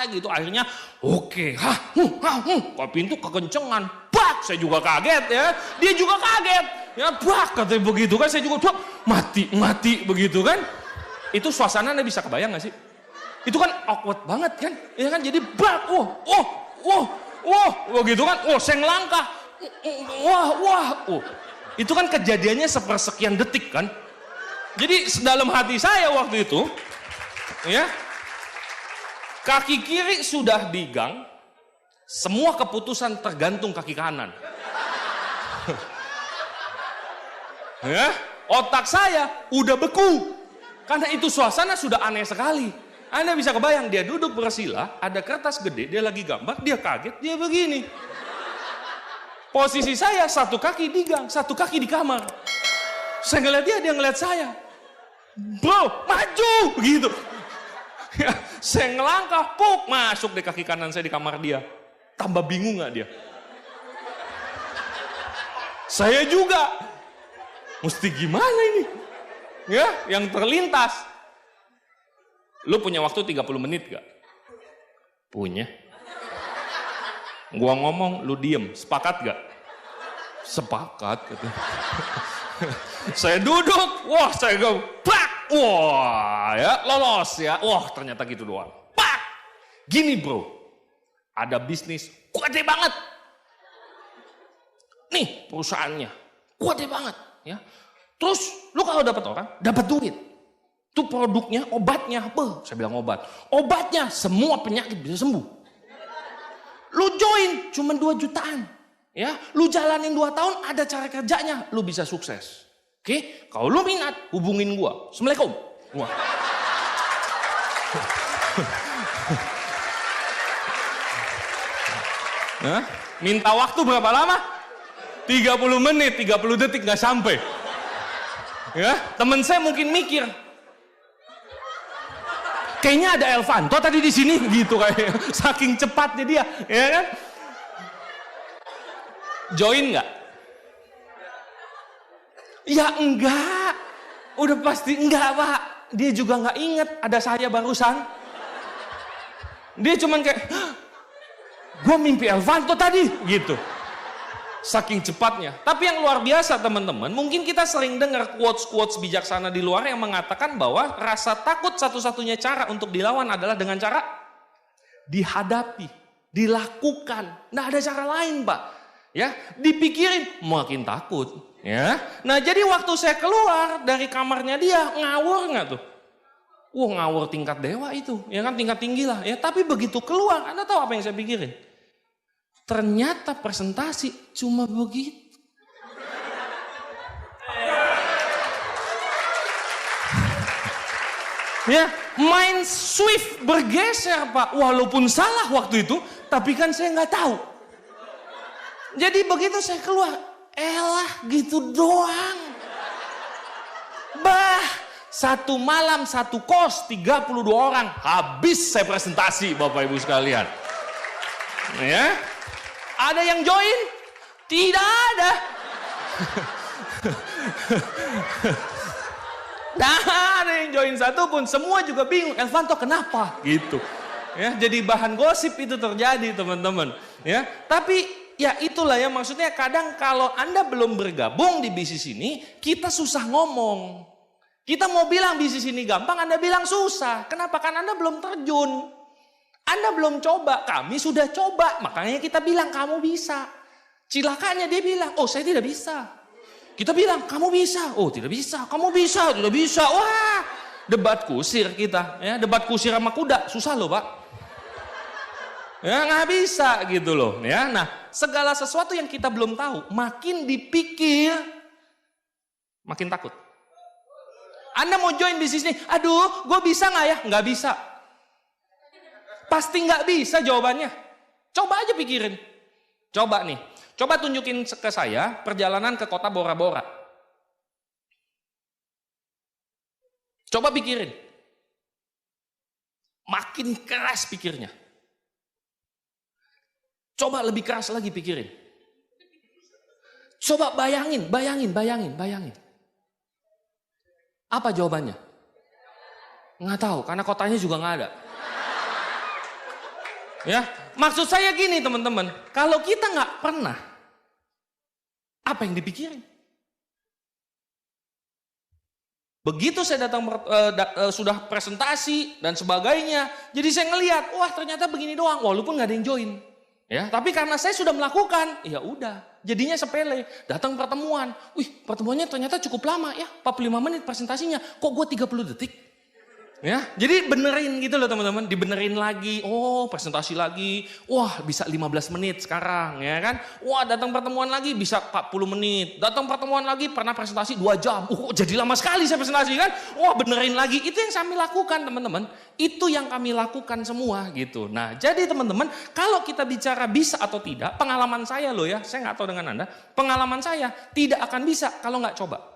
gitu. Akhirnya, oke, kalau pintu kekencengan, bak, saya juga kaget ya, dia juga kaget, ya bak, katanya begitu kan, saya juga mati begitu kan. Itu suasana Anda bisa kebayang gak sih? Itu kan awkward banget kan, ya kan, jadi bak, gitu kan, saya ngelangkah. Itu kan kejadiannya sepersekian detik kan. Jadi dalam hati saya waktu itu, ya, kaki kiri sudah di gang, semua keputusan tergantung kaki kanan. Ya, otak saya udah beku, karena itu suasana sudah aneh sekali. Anda bisa kebayang, dia duduk bersila, ada kertas gede, dia lagi gambar, dia kaget, dia begini. Posisi saya satu kaki di gang, satu kaki di kamar. Saya ngeliat dia ngeliat saya. Bro, maju gitu. Ya, saya ngelangkah, masuk di kaki kanan saya di kamar dia. Tambah bingung gak dia? Saya juga. Mesti gimana ini? Ya, yang terlintas. Lu punya waktu 30 menit gak? Punya. Gua ngomong, lu diem, sepakat gak? Sepakat. Gitu. Saya duduk, wah saya go, pak, wah ya lolos ya, wah ternyata gitu doang. Pak, gini bro, ada bisnis gede banget. Nih perusahaannya, gede banget ya. Terus lu kalau dapat orang, dapat duit. Tuh produknya, obatnya, apa? Saya bilang obat. Obatnya semua penyakit bisa sembuh. Lu join cuma 2 jutaan. Ya, lu jalanin 2 tahun ada cara kerjanya, lu bisa sukses. Oke, kalau lu minat hubungin gua. Assalamualaikum. Wah. Nah, minta waktu berapa lama? 30 menit, 30 detik nggak sampai. Ya, temen saya mungkin mikir, kayaknya ada Elvanto tadi di sini gitu kayak saking cepatnya dia, ya kan? Join nggak? Ya enggak, udah pasti enggak pak. Dia juga nggak inget ada saya barusan. Dia cuman kayak, gue mimpi Elvanto tadi gitu. Saking cepatnya. Tapi yang luar biasa teman-teman, mungkin kita sering dengar quotes-quotes bijaksana di luar yang mengatakan bahwa rasa takut satu-satunya cara untuk dilawan adalah dengan cara dihadapi, dilakukan. Nggak ada cara lain pak. Ya, dipikirin makin takut. Ya, nah jadi waktu saya keluar dari kamarnya dia ngawur nggak tuh? Wah ngawur tingkat dewa itu, ya kan tingkat tinggi lah. Ya, tapi begitu keluar, Anda tahu apa yang saya pikirin? Ternyata presentasi cuma begitu. Ya, mind shift bergeser pak. Walaupun salah waktu itu, tapi kan saya nggak tahu. Jadi begitu saya keluar, elah gitu doang. Bah, 1 malam 1 kos 32 orang habis saya presentasi Bapak Ibu sekalian. Ya. Ada yang join? Tidak ada. Nah, ada yang join satu pun, semua juga bingung. Elvanto kenapa? Gitu. Ya, jadi bahan gosip itu terjadi teman-teman. Ya, tapi ya itulah ya maksudnya kadang kalau Anda belum bergabung di bisnis ini, kita susah ngomong. Kita mau bilang bisnis ini gampang, Anda bilang susah. Kenapa? Kan Anda belum terjun. Anda belum coba, kami sudah coba. Makanya kita bilang kamu bisa. Cilakanya dia bilang, oh saya tidak bisa. Kita bilang, kamu bisa. Oh tidak bisa, kamu bisa, tidak bisa. Wah, debat kusir kita. Ya, debat kusir sama kuda, susah loh pak. Ya nggak bisa gitu loh. Ya, nah segala sesuatu yang kita belum tahu, makin dipikir, makin takut. Anda mau join bisnis ini, aduh gue bisa nggak ya? Nggak bisa. Pasti nggak bisa jawabannya. Coba aja pikirin. Coba nih. Coba tunjukin ke saya perjalanan ke kota Bora Bora. Coba pikirin. Makin keras pikirnya. Coba lebih keras lagi pikirin. Coba bayangin. Apa jawabannya? Nggak tahu, karena kotanya juga nggak ada. Ya, maksud saya gini teman-teman, kalau kita nggak pernah, apa yang dipikirin? Begitu saya datang sudah presentasi dan sebagainya, jadi saya ngelihat, wah ternyata begini doang, walaupun nggak ada yang join. Ya, tapi karena saya sudah melakukan, ya udah, jadinya sepele. Datang pertemuan, wih pertemuannya ternyata cukup lama ya, 45 menit presentasinya, kok gue 30 detik? Ya, jadi benerin gitu loh teman-teman, dibenerin lagi, oh presentasi lagi, wah bisa 15 menit sekarang ya kan, wah datang pertemuan lagi bisa 40 menit, datang pertemuan lagi pernah presentasi 2 jam, jadi lama sekali saya presentasi kan, wah benerin lagi, itu yang kami lakukan teman-teman, itu yang kami lakukan semua gitu. Nah jadi teman-teman, kalau kita bicara bisa atau tidak, pengalaman saya loh ya, saya nggak tahu dengan Anda, pengalaman saya tidak akan bisa kalau nggak coba.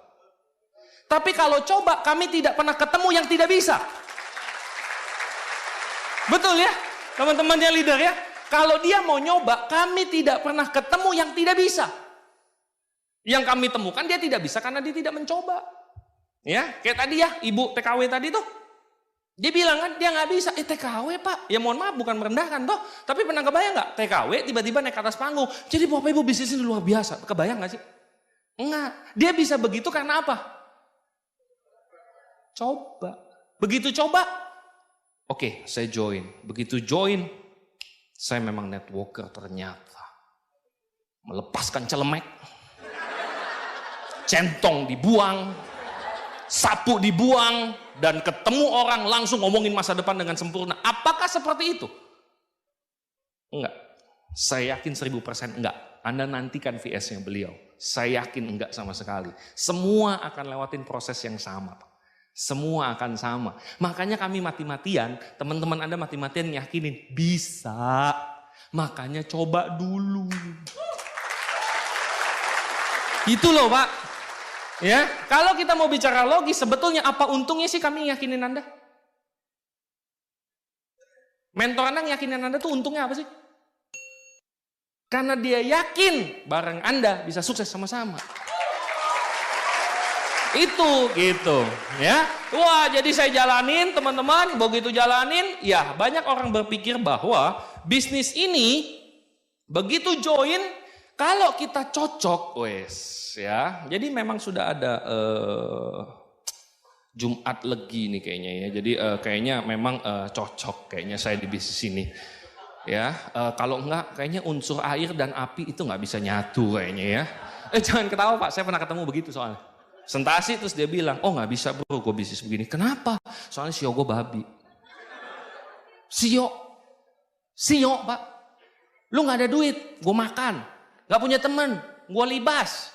Tapi kalau coba, kami tidak pernah ketemu yang tidak bisa. Betul ya, teman-teman yang leader ya. Kalau dia mau nyoba, kami tidak pernah ketemu yang tidak bisa. Yang kami temukan dia tidak bisa karena dia tidak mencoba. Ya, kayak tadi ya, ibu TKW tadi tuh. Dia bilang kan dia nggak bisa, TKW Pak. Ya mohon maaf bukan merendahkan toh. Tapi pernah kebayang nggak TKW tiba-tiba naik ke atas panggung. Jadi Bapak Ibu bisnis ini luar biasa. Kebayang nggak sih? Enggak. Dia bisa begitu karena apa? Coba. Begitu coba, oke, saya join. Begitu join, saya memang networker ternyata. Melepaskan celemek. Centong dibuang. Sapu dibuang. Dan ketemu orang langsung ngomongin masa depan dengan sempurna. Apakah seperti itu? Enggak. Saya yakin 1000% enggak. Anda nantikan VS-nya beliau. Saya yakin enggak sama sekali. Semua akan lewatin proses yang sama, Pak. Semua akan sama. Makanya kami mati-matian, teman-teman Anda mati-matian yakinin. Bisa. Makanya coba dulu. Itu loh Pak. Ya, kalau kita mau bicara logis, sebetulnya apa untungnya sih kami yakinin Anda? Mentor Anda yakinin Anda tuh untungnya apa sih? Karena dia yakin bareng Anda bisa sukses sama-sama. Itu gitu ya. Wah, jadi saya jalanin teman-teman, begitu jalanin, ya banyak orang berpikir bahwa bisnis ini begitu join kalau kita cocok, wes ya. Jadi memang sudah ada Jumat Legi nih kayaknya ya. Jadi kayaknya memang cocok kayaknya saya di bisnis ini. Ya, kalau enggak kayaknya unsur air dan api itu nggak bisa nyatu kayaknya ya. Jangan ketawa Pak, saya pernah ketemu begitu soalnya. Sentasi terus dia bilang, oh nggak bisa bro, gue bisnis begini. Kenapa? Soalnya sio gue babi. Sio Pak. Lu nggak ada duit, gue makan. Nggak punya teman, gue libas.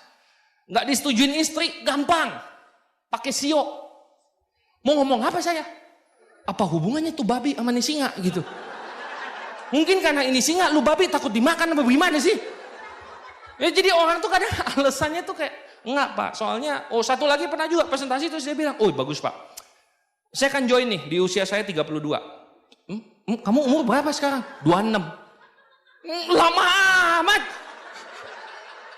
Nggak disetujuin istri, gampang. Pakai sio. Mau ngomong apa saya? Apa hubungannya tuh babi sama nih singa gitu? Mungkin karena ini singa, lu babi takut dimakan apa gimana sih? Ya jadi orang tuh kadang alasannya tuh kayak, enggak Pak, soalnya, satu lagi pernah juga presentasi terus dia bilang, bagus Pak. Saya akan join nih, di usia saya 32. Kamu umur berapa sekarang? 26. Lama amat.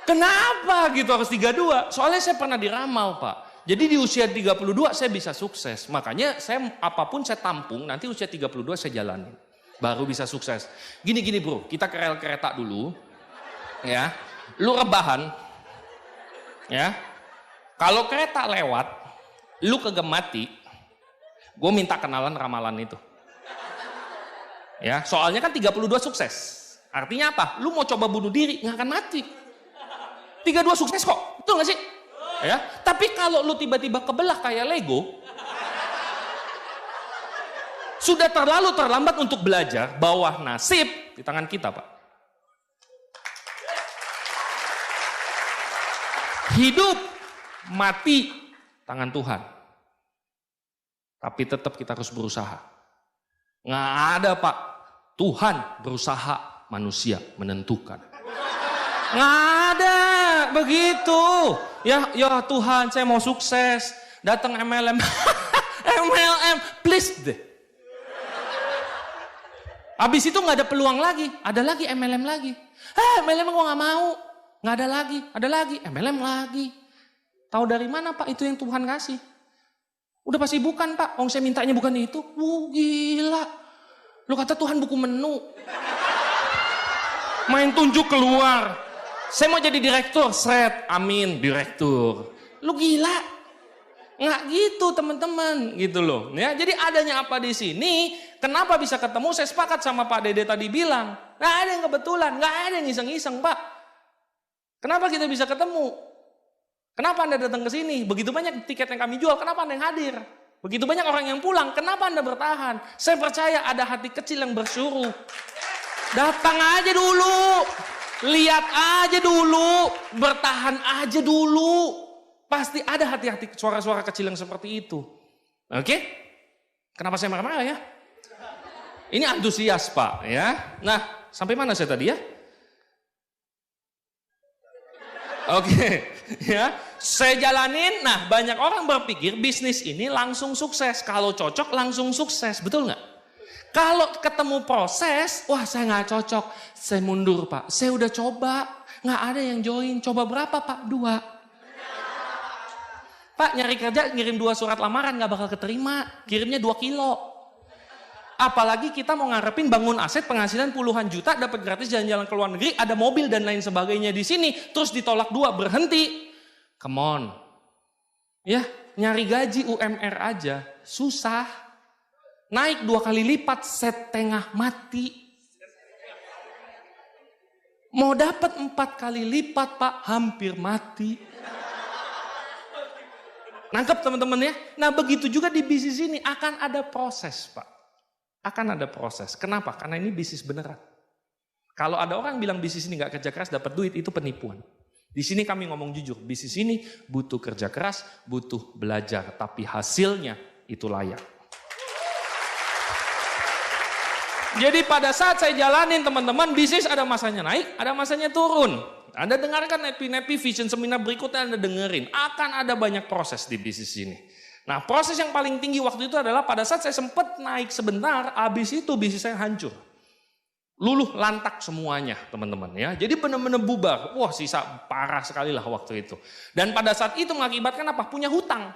Kenapa gitu harus 32? Soalnya saya pernah diramal Pak. Jadi di usia 32 saya bisa sukses. Makanya saya apapun saya tampung, nanti usia 32 saya jalanin. Baru bisa sukses. Gini bro, kita ke rel kereta dulu. Ya, lu rebahan. Ya, kalau kereta lewat, lu kagak mati, gue minta kenalan ramalan itu. Ya, soalnya kan 32 sukses. Artinya apa? Lu mau coba bunuh diri, nggak akan mati. 32 sukses kok, betul nggak sih? Ya, tapi kalau lu tiba-tiba kebelah kayak Lego, sudah terlalu terlambat untuk belajar bahwa nasib di tangan kita, Pak. Hidup, mati, tangan Tuhan. Tapi tetap kita harus berusaha. Nggak ada Pak, Tuhan berusaha, manusia menentukan. Nggak ada, begitu. Ya Tuhan saya mau sukses, datang MLM. MLM, please deh. Habis itu nggak ada peluang lagi, ada lagi MLM lagi. MLM gue nggak mau. Nggak ada lagi, MLM lagi. Tahu dari mana Pak itu yang Tuhan kasih? Udah pasti bukan Pak, saya mintanya bukan itu. Gila. Lu kata Tuhan buku menu. Main tunjuk keluar. Saya mau jadi direktur, amin, direktur. Lu gila. Nggak gitu teman-teman, gitu loh. Ya, jadi adanya apa di sini, kenapa bisa ketemu, saya sepakat sama Pak Dede tadi bilang. Nggak ada yang kebetulan, nggak ada yang iseng-iseng Pak. Kenapa kita bisa ketemu? Kenapa Anda datang ke sini? Begitu banyak tiket yang kami jual, kenapa Anda yang hadir? Begitu banyak orang yang pulang, kenapa Anda bertahan? Saya percaya ada hati kecil yang bersuruh. Datang aja dulu, lihat aja dulu, bertahan aja dulu. Pasti ada hati-hati suara-suara kecil yang seperti itu. Oke? Kenapa saya marah-marah ya? Ini antusias Pak ya. Nah, sampai mana saya tadi ya? Oke, ya. Saya jalanin. Nah, banyak orang berpikir bisnis ini langsung sukses. Kalau cocok langsung sukses, betul nggak? Kalau ketemu proses, wah saya nggak cocok. Saya mundur Pak. Saya udah coba, nggak ada yang join. Coba berapa Pak? 2. Pak nyari kerja ngirim 2 surat lamaran nggak bakal keterima. Kirimnya 2 kilo. Apalagi kita mau ngarepin bangun aset penghasilan puluhan juta, dapat gratis jalan-jalan ke luar negeri, ada mobil dan lain sebagainya di sini, terus ditolak 2, berhenti. Come on. Ya, nyari gaji UMR aja susah. Naik 2 kali lipat, setengah mati. Mau dapat 4 kali lipat, Pak, hampir mati. Nangkep teman-teman ya? Nah begitu juga di bisnis ini akan ada proses, Pak. Akan ada proses. Kenapa? Karena ini bisnis beneran. Kalau ada orang bilang bisnis ini gak kerja keras dapat duit, itu penipuan. Di sini kami ngomong jujur, bisnis ini butuh kerja keras, butuh belajar, tapi hasilnya itu layak. Jadi pada saat saya jalanin teman-teman, bisnis ada masanya naik, ada masanya turun. Anda dengarkan Nepi Vision seminar berikutnya, Anda dengerin. Akan ada banyak proses di bisnis ini. Nah proses yang paling tinggi waktu itu adalah pada saat saya sempat naik sebentar, habis itu bisnis saya hancur. Luluh lantak semuanya teman-teman ya. Jadi benar-benar bubar. Wah sisa parah sekali lah waktu itu. Dan pada saat itu mengakibatkan apa? Punya hutang.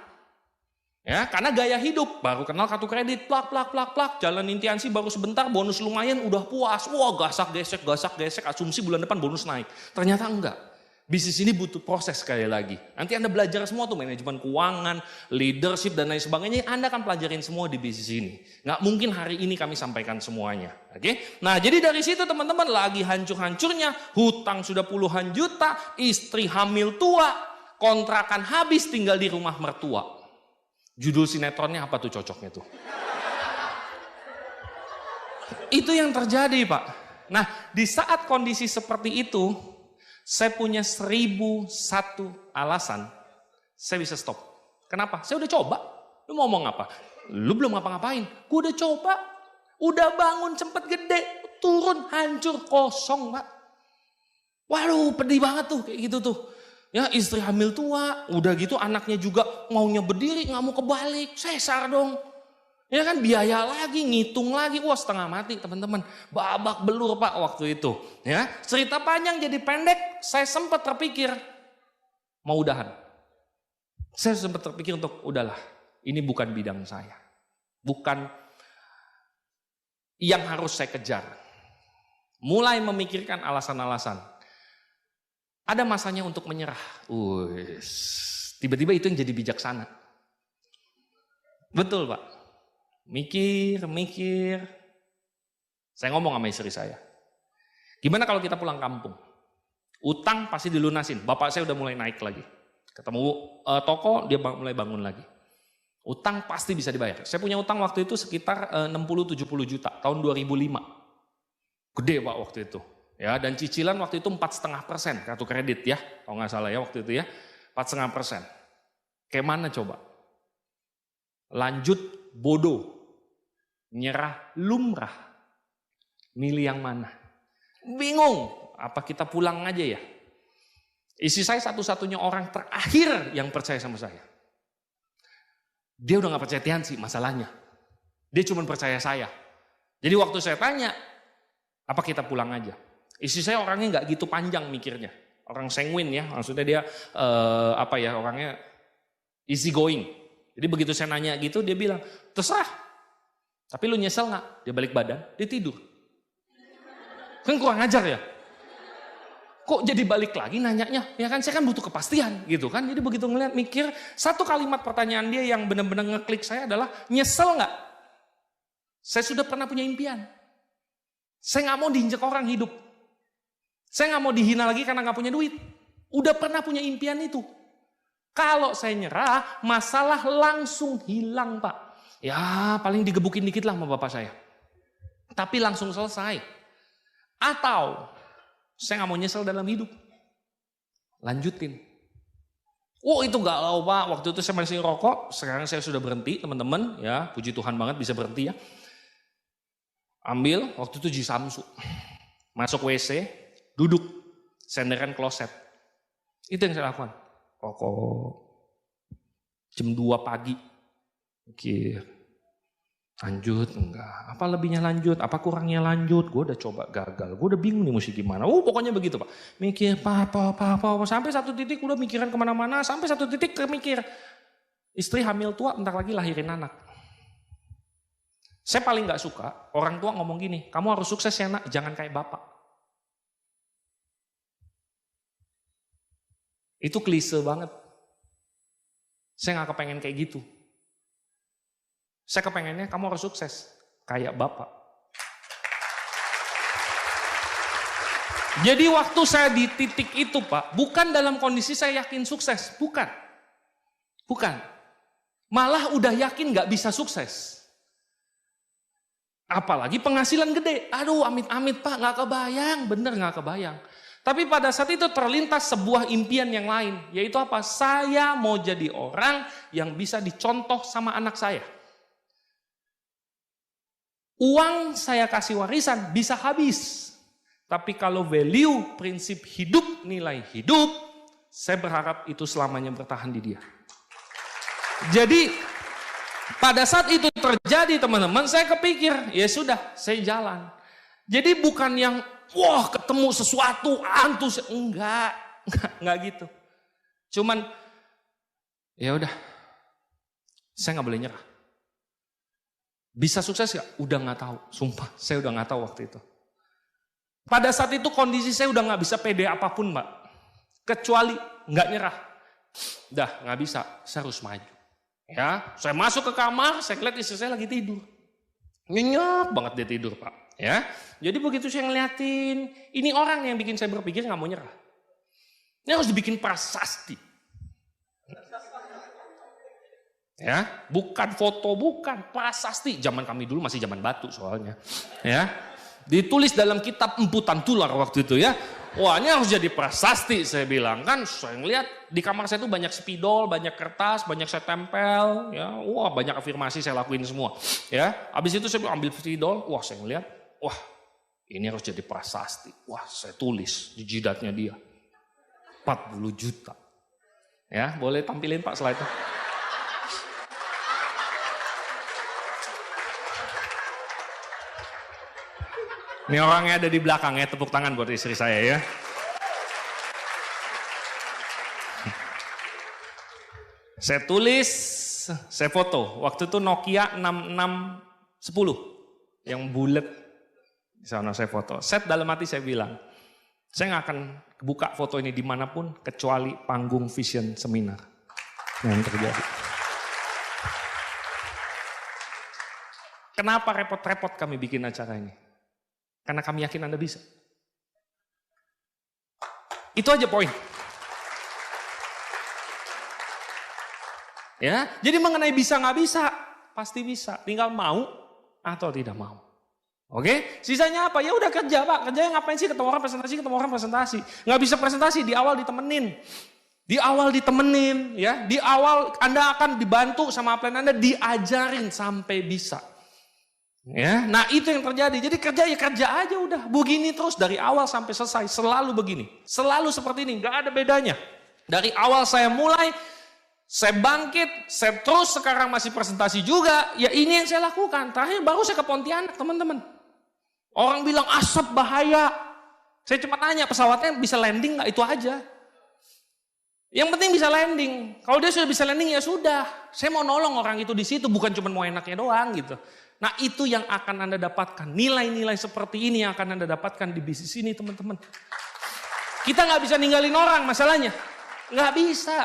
Ya, karena gaya hidup, baru kenal kartu kredit, plak, jalan intiansi baru sebentar, bonus lumayan, udah puas, wah gasak gesek, asumsi bulan depan bonus naik. Ternyata enggak, bisnis ini butuh proses sekali lagi. Nanti Anda belajar semua tuh, manajemen keuangan, leadership, dan lain sebagainya, Anda akan pelajarin semua di bisnis ini. Nggak mungkin hari ini kami sampaikan semuanya. Oke? Nah jadi dari situ teman-teman, lagi hancur-hancurnya, hutang sudah puluhan juta, istri hamil tua, kontrakan habis, tinggal di rumah mertua. Judul sinetronnya apa tuh cocoknya tuh? Itu yang terjadi Pak. Nah di saat kondisi seperti itu, saya punya 1001 alasan saya bisa stop. Kenapa? Saya udah coba. Lu mau ngomong apa? Lu belum ngapa-ngapain. Gue udah coba. Udah bangun sempet gede, turun hancur kosong Pak. Waduh pedih banget tuh kayak gitu tuh. Ya istri hamil tua, udah gitu anaknya juga maunya berdiri, nggak mau kebalik, sesar dong. Ya kan biaya lagi, ngitung lagi, wah setengah mati teman-teman. Babak belur Pak waktu itu. Ya cerita panjang jadi pendek, saya sempat terpikir mau udahan. Saya sempat terpikir untuk udahlah, ini bukan bidang saya, bukan yang harus saya kejar. Mulai memikirkan alasan-alasan. Ada masanya untuk menyerah. Tiba-tiba itu yang jadi bijaksana. Betul Pak. Mikir. Saya ngomong sama istri saya. Gimana kalau kita pulang kampung? Utang pasti dilunasin. Bapak saya udah mulai naik lagi. Ketemu toko, dia mulai bangun lagi. Utang pasti bisa dibayar. Saya punya utang waktu itu sekitar 60-70 juta. Tahun 2005. Gede Pak waktu itu. Ya, dan cicilan waktu itu 4,5% kartu kredit ya, kalau nggak salah ya waktu itu ya, 4,5%. Kayak mana coba? Lanjut bodoh, nyerah lumrah, milih yang mana? Bingung, apa kita pulang aja ya? Istri saya satu-satunya orang terakhir yang percaya sama saya. Dia udah nggak percaya Tian sih masalahnya, dia cuma percaya saya. Jadi waktu saya tanya, apa kita pulang aja? Istri saya orangnya nggak gitu panjang mikirnya, orang sanguin ya, maksudnya dia orangnya easy going. Jadi begitu saya nanya gitu dia bilang, terserah. Tapi lu nyesel nggak? Dia balik badan, dia tidur. Kan kurang ajar ya. Kok jadi balik lagi nanyanya? Ya kan saya kan butuh kepastian gitu kan. Jadi begitu ngeliat mikir, satu kalimat pertanyaan dia yang benar-benar ngeklik saya adalah, nyesel nggak? Saya sudah pernah punya impian. Saya nggak mau diinjek orang hidup. Saya nggak mau dihina lagi karena nggak punya duit. Udah pernah punya impian itu. Kalau saya nyerah, masalah langsung hilang Pak. Ya paling digebukin dikit lah sama bapak saya. Tapi langsung selesai. Atau saya nggak mau nyesel dalam hidup. Lanjutin. Oh itu galau Pak. Waktu itu saya masih rokok. Sekarang saya sudah berhenti teman-teman. Ya puji Tuhan banget bisa berhenti ya. Ambil waktu itu Jisamsu. Masuk WC. Duduk, senderan kloset. Itu yang saya lakukan. Rokok. Jam 2 pagi. Mikir. Lanjut, enggak. Apa lebihnya lanjut? Apa kurangnya lanjut? Gue udah coba gagal. Gue udah bingung nih mesti gimana. Pokoknya begitu Pak. Mikir, sampai satu titik udah mikiran kemana-mana. Sampai satu titik mikir. Istri hamil tua, bentar lagi lahirin anak. Saya paling gak suka orang tua ngomong gini, kamu harus sukses ya nak, jangan kayak bapak. Itu klise banget. Saya gak kepengen kayak gitu. Saya kepengennya kamu harus sukses, kayak bapak. Jadi waktu saya di titik itu Pak, bukan dalam kondisi saya yakin sukses, bukan. Bukan. Malah udah yakin gak bisa sukses. Apalagi penghasilan gede. Aduh amit-amit Pak, gak kebayang, bener gak kebayang. Tapi pada saat itu terlintas sebuah impian yang lain, yaitu apa? Saya mau jadi orang yang bisa dicontoh sama anak saya. Uang saya kasih warisan bisa habis. Tapi kalau value, prinsip hidup, nilai hidup, saya berharap itu selamanya bertahan di dia. Jadi pada saat itu terjadi teman-teman, saya kepikir, ya sudah, saya jalan. Jadi bukan yang, wah ketemu sesuatu, antus, enggak gitu. Cuman, ya udah, saya nggak boleh nyerah. Bisa sukses gak? Udah gak tahu, sumpah saya udah gak tahu waktu itu. Pada saat itu kondisi saya udah gak bisa pede apapun Mbak. Kecuali gak nyerah. Udah gak bisa, saya harus maju. Ya, saya masuk ke kamar, saya lihat istri saya lagi tidur. Nyenyak banget dia tidur Pak. Ya, jadi begitu saya ngeliatin, ini orang yang bikin saya berpikir gak mau nyerah. Ini harus dibikin prasasti. Ya, bukan foto, bukan prasasti. Zaman kami dulu masih zaman batu soalnya. Ya, ditulis dalam kitab emputan tular waktu itu ya. Wah, ini harus jadi prasasti saya bilang kan. Saya ngeliat di kamar saya tuh banyak spidol, banyak kertas, banyak saya tempel. Ya, wah banyak afirmasi saya lakuin semua. Ya, habis itu saya ambil spidol. Wah, saya ngeliat, wah ini harus jadi prasasti. Wah, saya tulis di jidatnya dia 40 juta. Ya, boleh tampilin Pak slide-nya. Ini orangnya ada di belakang ya, tepuk tangan buat istri saya ya. Saya tulis, saya foto. Waktu itu Nokia 6610 yang bulat. Di sana saya foto. Set dalam hati saya bilang, saya nggak akan buka foto ini dimanapun kecuali panggung Vision Seminar yang terjadi. Kenapa repot-repot kami bikin acara ini? Karena kami yakin Anda bisa. Itu aja poin. Ya, jadi mengenai bisa nggak bisa, pasti bisa. Tinggal mau atau tidak mau. Oke, sisanya apa? Ya udah kerja Pak. Kerjanya ngapain sih? Ketemu orang presentasi. Nggak bisa presentasi, di awal ditemenin. Di awal ditemenin, ya. Di awal Anda akan dibantu sama upline Anda, diajarin sampai bisa. Ya, nah itu yang terjadi. Jadi kerja ya kerja aja udah. Begini terus dari awal sampai selesai. Selalu begini. Selalu seperti ini. Gak ada bedanya. Dari awal saya mulai, saya bangkit, saya terus sekarang masih presentasi juga. Ya ini yang saya lakukan. Terakhir baru saya ke Pontianak teman-teman. Orang bilang asap bahaya. Saya cuma tanya pesawatnya bisa landing gak? Itu aja. Yang penting bisa landing. Kalau dia sudah bisa landing ya sudah. Saya mau nolong orang itu di situ. Bukan cuma mau enaknya doang gitu. Nah itu yang akan Anda dapatkan. Nilai-nilai seperti ini yang akan Anda dapatkan di bisnis ini teman-teman. Kita nggak bisa ninggalin orang masalahnya. Nggak bisa.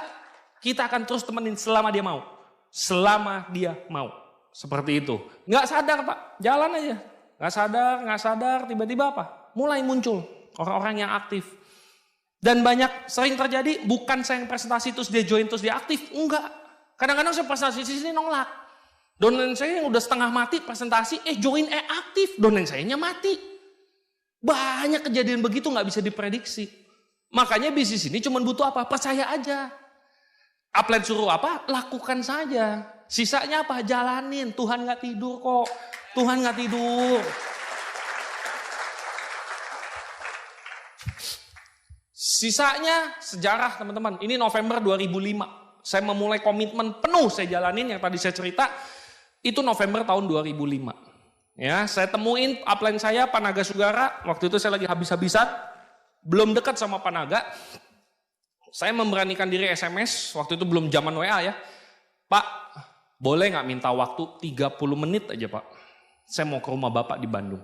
Kita akan terus temenin selama dia mau. Selama dia mau. Seperti itu. Nggak sadar Pak. Jalan aja. Nggak sadar. Tiba-tiba apa? Mulai muncul orang-orang yang aktif. Dan banyak sering terjadi bukan saya yang presentasi terus dia join terus dia aktif. Enggak. Kadang-kadang saya presentasi di sini nolak. Downline saya yang udah setengah mati presentasi, join aktif, downline sayanya mati. Banyak kejadian begitu nggak bisa diprediksi. Makanya bisnis ini cuma butuh apa? Percaya aja. Upline suruh apa? Lakukan saja. Sisanya apa? Jalanin. Tuhan nggak tidur kok. Tuhan nggak tidur. Sisanya sejarah teman-teman. Ini November 2005. Saya memulai komitmen penuh saya jalanin yang tadi saya cerita. Itu November tahun 2005. Ya, saya temuin upline saya Panaga Sugara. Waktu itu saya lagi habis-habisan, belum dekat sama Panaga. Saya memberanikan diri SMS. Waktu itu belum zaman WA ya. Pak, boleh nggak minta waktu 30 menit aja Pak? Saya mau ke rumah Bapak di Bandung.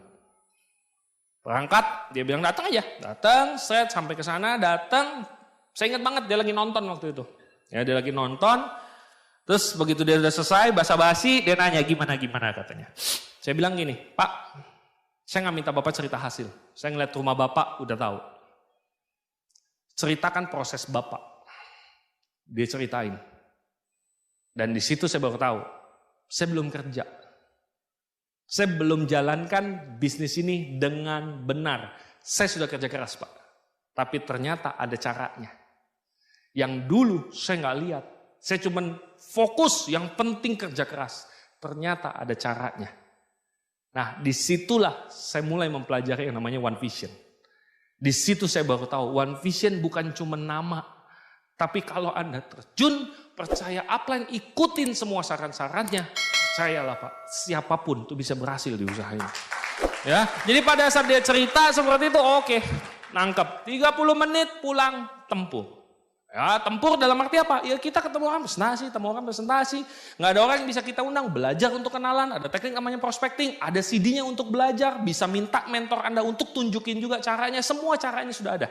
Berangkat, dia bilang datang aja. Datang, saya sampai ke sana, datang. Saya ingat banget dia lagi nonton waktu itu. Ya, dia lagi nonton. Terus begitu dia udah selesai, basa-basi, dia nanya gimana katanya. Saya bilang gini, Pak, saya nggak minta Bapak cerita hasil. Saya ngeliat rumah Bapak, udah tahu. Ceritakan proses Bapak. Dia ceritain. Dan di situ saya baru tahu, saya belum kerja. Saya belum jalankan bisnis ini dengan benar. Saya sudah kerja keras, Pak. Tapi ternyata ada caranya. Yang dulu saya nggak lihat. Saya cuma fokus yang penting kerja keras. Ternyata ada caranya. Nah, disitulah saya mulai mempelajari yang namanya One Vision. Di situ saya baru tahu One Vision bukan cuma nama. Tapi kalau Anda terjun, percaya upline, ikutin semua saran-sarannya, percayalah Pak, siapapun itu bisa berhasil di usaha ini. Ya, jadi pada saat dia cerita seperti itu, oke, nangkep. 30 menit pulang tempur. Ya, tempur dalam arti apa? Ya kita ketemu orang presentasi, nggak ada orang yang bisa kita undang, belajar untuk kenalan, ada teknik namanya prospecting, ada CD-nya untuk belajar, bisa minta mentor Anda untuk tunjukin juga caranya, semua caranya sudah ada.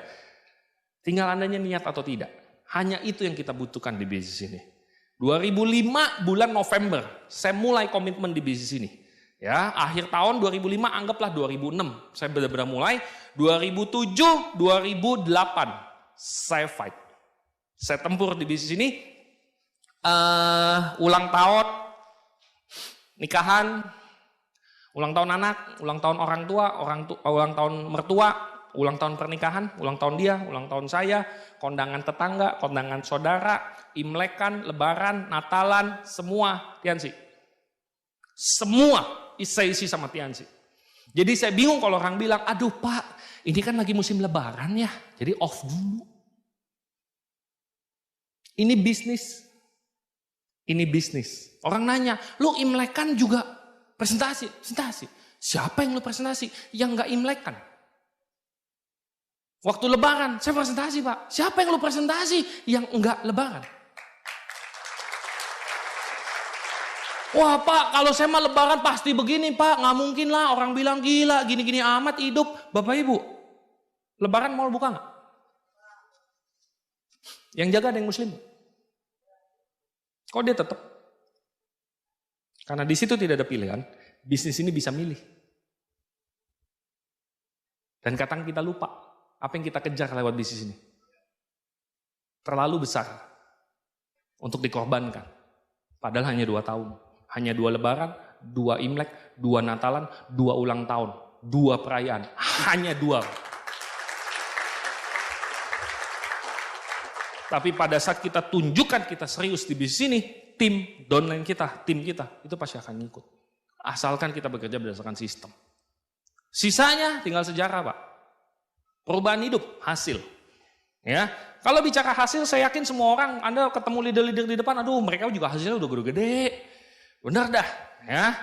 Tinggal Andanya niat atau tidak. Hanya itu yang kita butuhkan di bisnis ini. 2005 bulan November, saya mulai komitmen di bisnis ini. Ya, akhir tahun 2005 anggaplah 2006. Saya benar-benar mulai 2007, 2008 saya fight. Saya tempur di bisnis ini. Ulang tahun nikahan, ulang tahun anak, ulang tahun orang tua, ulang tahun mertua, ulang tahun pernikahan, ulang tahun dia, ulang tahun saya, kondangan tetangga, kondangan saudara, Imlekan, Lebaran, Natalan, semua Tiansi. Semua saya isi sama Tiansi. Jadi saya bingung kalau orang bilang, aduh Pak, ini kan lagi musim Lebaran ya, jadi off dulu. Ini bisnis. Ini bisnis. Orang nanya, lu Imlekan juga presentasi? Siapa yang lu presentasi? Yang enggak Imlekan. Waktu Lebaran, saya presentasi Pak. Siapa yang lu presentasi? Yang enggak Lebaran. Wah Pak, kalau saya mah Lebaran pasti begini Pak. Nggak mungkin lah, orang bilang gila, gini-gini amat hidup. Bapak Ibu, Lebaran mau buka nggak? Yang jaga ada yang Muslim. Kok dia tetap? Karena di situ tidak ada pilihan, bisnis ini bisa milih. Dan kadang kita lupa, apa yang kita kejar lewat bisnis ini. Terlalu besar untuk dikorbankan. Padahal hanya 2 tahun. Hanya 2 Lebaran, 2 Imlek, 2 Natalan, 2 ulang tahun, 2 perayaan. Hanya 2. Tapi pada saat kita tunjukkan kita serius di bisnis ini, tim downline kita, tim kita, itu pasti akan ngikut. Asalkan kita bekerja berdasarkan sistem. Sisanya tinggal sejarah Pak. Perubahan hidup, hasil. Ya, kalau bicara hasil, saya yakin semua orang, Anda ketemu leader-leader di depan, aduh mereka juga hasilnya udah gede-gede. Benar dah. Ya.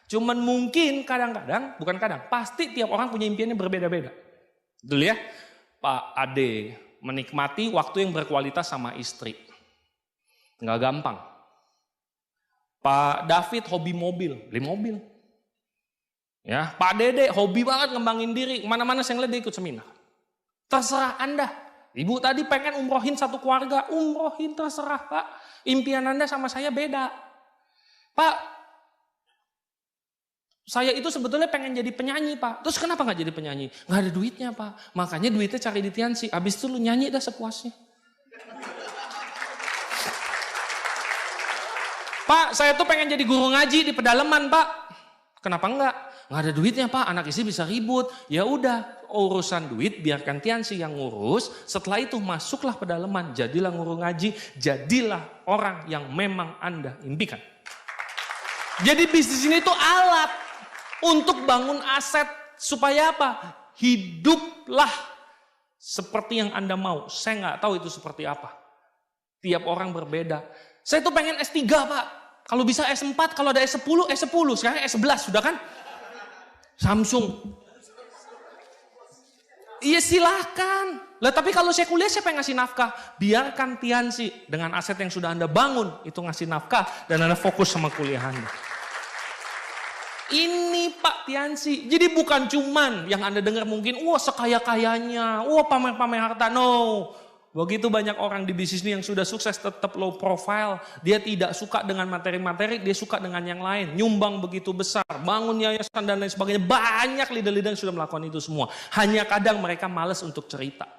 Cuman mungkin kadang-kadang, bukan kadang, pasti tiap orang punya impiannya berbeda-beda. Dulu ya, Pak Ade menikmati waktu yang berkualitas sama istri. Nggak gampang. Pak David hobi mobil, beli mobil. Ya, Pak Dede hobi banget ngembangin diri, kemana-mana saya ngeliat dia ikut seminar. Terserah Anda. Ibu tadi pengen umrohin satu keluarga, umrohin terserah Pak. Impian Anda sama saya beda. Pak, saya itu sebetulnya pengen jadi penyanyi Pak. Terus kenapa gak jadi penyanyi? Gak ada duitnya Pak. Makanya duitnya cari di Tiansi. Habis itu lu nyanyi dah sepuasnya. Pak, saya tuh pengen jadi guru ngaji di pedalaman Pak. Kenapa enggak? Gak ada duitnya Pak. Anak istri bisa ribut. Ya udah, urusan duit biarkan Tiansi yang ngurus. Setelah itu masuklah pedalaman. Jadilah guru ngaji. Jadilah orang yang memang Anda impikan. Jadi bisnis ini tuh alat untuk bangun aset supaya apa? Hiduplah seperti yang Anda mau. Saya nggak tahu itu seperti apa. Tiap orang berbeda. Saya tuh pengen S3 Pak. Kalau bisa S4, kalau ada S10, S10. Sekarang S11 sudah kan? Samsung. Iya silahkan. Lah tapi kalau saya kuliah siapa yang ngasih nafkah? Biarkan Tiansi dengan aset yang sudah Anda bangun itu ngasih nafkah dan Anda fokus sama kuliah Anda. Ini Pak Tiansi. Jadi bukan cuman yang Anda dengar mungkin, wah sekaya-kayanya, wah pamer-pamer harta. No. Begitu banyak orang di bisnis ini yang sudah sukses tetap low profile. Dia tidak suka dengan materi-materi, dia suka dengan yang lain. Nyumbang begitu besar, bangun yayasan dan lain sebagainya. Banyak leader-leader yang sudah melakukan itu semua. Hanya kadang mereka malas untuk cerita.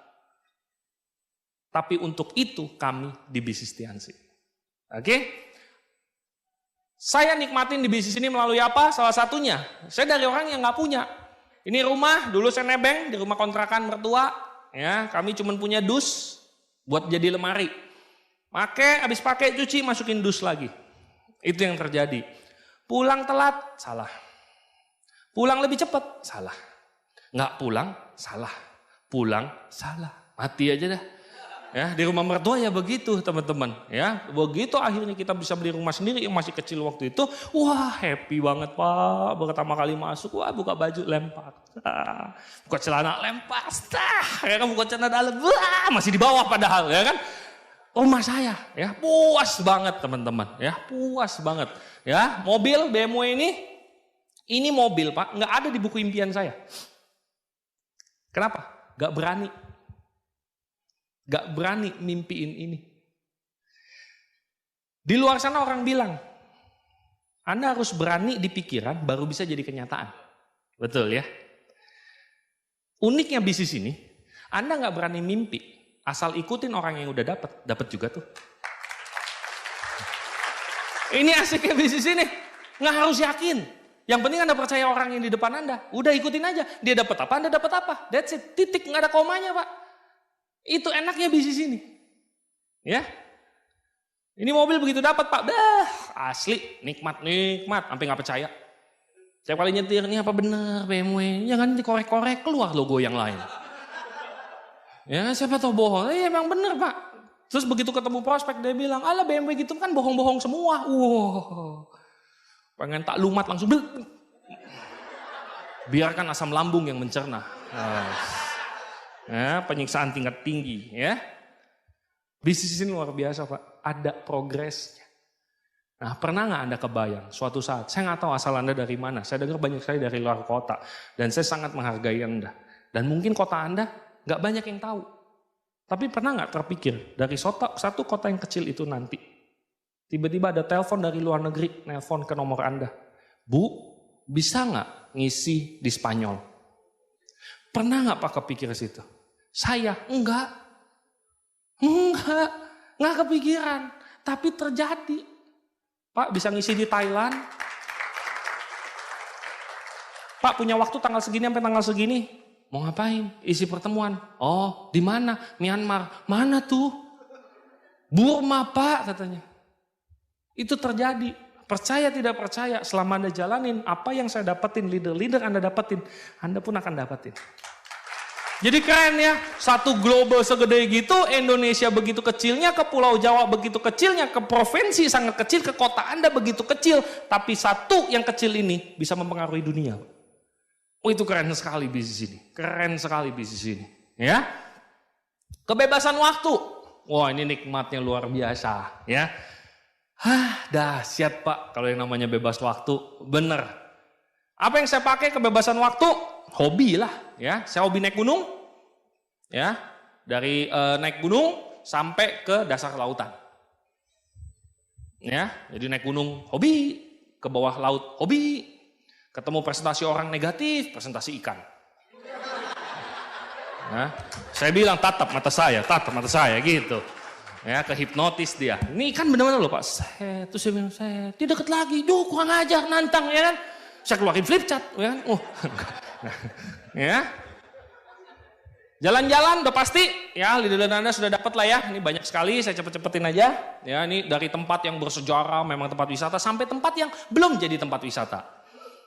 Tapi untuk itu kami di bisnis Tiansi. Oke? Saya nikmatin di bisnis ini melalui apa? Salah satunya, saya dari orang yang nggak punya. Ini rumah, dulu saya nebeng di rumah kontrakan mertua. Ya, kami cuma punya dus buat jadi lemari. Habis pakai cuci, masukin dus lagi. Itu yang terjadi. Pulang telat, salah. Pulang lebih cepat, salah. Nggak pulang, salah. Pulang, salah. Mati aja dah. Ya, di rumah mertua ya begitu teman-teman. Ya, begitu akhirnya kita bisa beli rumah sendiri yang masih kecil waktu itu. Wah, happy banget Pak. Pertama kali masuk, wah buka baju lempar. Buka celana lempar. Ya kan buka celana dalam. Wah, masih di bawah padahal ya kan. Rumah saya ya puas banget teman-teman. Ya, puas banget. Ya, mobil BMW ini mobil Pak, nggak ada di buku impian saya. Kenapa? Nggak berani. Gak berani mimpiin ini. Di luar sana orang bilang, Anda harus berani di pikiran baru bisa jadi kenyataan. Betul ya? Uniknya bisnis ini, Anda gak berani mimpi, asal ikutin orang yang udah dapat juga tuh. Ini asiknya bisnis ini, gak harus yakin. Yang penting Anda percaya orang yang di depan Anda, udah ikutin aja. Dia dapat apa, Anda dapat apa. That's it, titik, gak ada komanya Pak. Itu enaknya bisnis ini. Ya. Ini mobil begitu dapat Pak, asli nikmat, sampai nggak percaya. Saya kali nyetir, ini apa bener BMW? Jangan dikorek-korek, keluar logo yang lain. Ya siapa tahu bohong, emang bener Pak. Terus begitu ketemu prospek dia bilang, alah BMW gitu kan bohong-bohong semua. Wow. Pengen tak lumat langsung. Biarkan asam lambung yang mencerna. Ya, penyiksaan tingkat tinggi ya. Bisnis ini luar biasa Pak, ada progresnya. Nah pernah nggak Anda kebayang suatu saat, saya nggak tahu asal Anda dari mana, saya dengar banyak sekali dari luar kota dan saya sangat menghargai Anda. Dan mungkin kota Anda nggak banyak yang tahu. Tapi pernah nggak terpikir dari satu kota yang kecil itu nanti, tiba-tiba ada telepon dari luar negeri, nelpon ke nomor Anda. Bu, bisa nggak ngisi di Spanyol? Pernah nggak Pak kepikir situ? Saya enggak kepikiran, tapi terjadi. Pak bisa ngisi di Thailand. Pak punya waktu tanggal segini sampai tanggal segini. Mau ngapain? Isi pertemuan. Oh, di mana? Myanmar. Mana tuh? Burma Pak katanya. Itu terjadi. Percaya tidak percaya, selama Anda jalanin apa yang saya dapetin, leader-leader Anda dapetin, Anda pun akan dapetin. Jadi keren ya, satu global segede gitu, Indonesia begitu kecilnya, ke Pulau Jawa begitu kecilnya, ke provinsi sangat kecil, ke kota Anda begitu kecil, tapi satu yang kecil ini bisa mempengaruhi dunia. Oh itu keren sekali bisnis ini, keren sekali bisnis ini. Ya, kebebasan waktu, wah ini nikmatnya luar biasa ya. Dahsyat Pak kalau yang namanya bebas waktu, bener. Apa yang saya pakai kebebasan waktu? Hobi lah ya, saya hobi naik gunung ya, dari naik gunung sampai ke dasar lautan ya, jadi naik gunung hobi, ke bawah laut hobi, ketemu presentasi orang negatif, presentasi ikan ya. Saya bilang tatap mata saya gitu ya, kehipnotis dia, ini ikan benar-benar loh Pak, terus saya bilang saya tidak deket lagi, kurang ajar, nantang ya kan, saya keluarin flip chart ya kan, ya, jalan-jalan udah pasti ya, leader Anda sudah dapat lah ya, ini banyak sekali, saya cepet-cepetin aja ya, ini dari tempat yang bersejarah memang tempat wisata sampai tempat yang belum jadi tempat wisata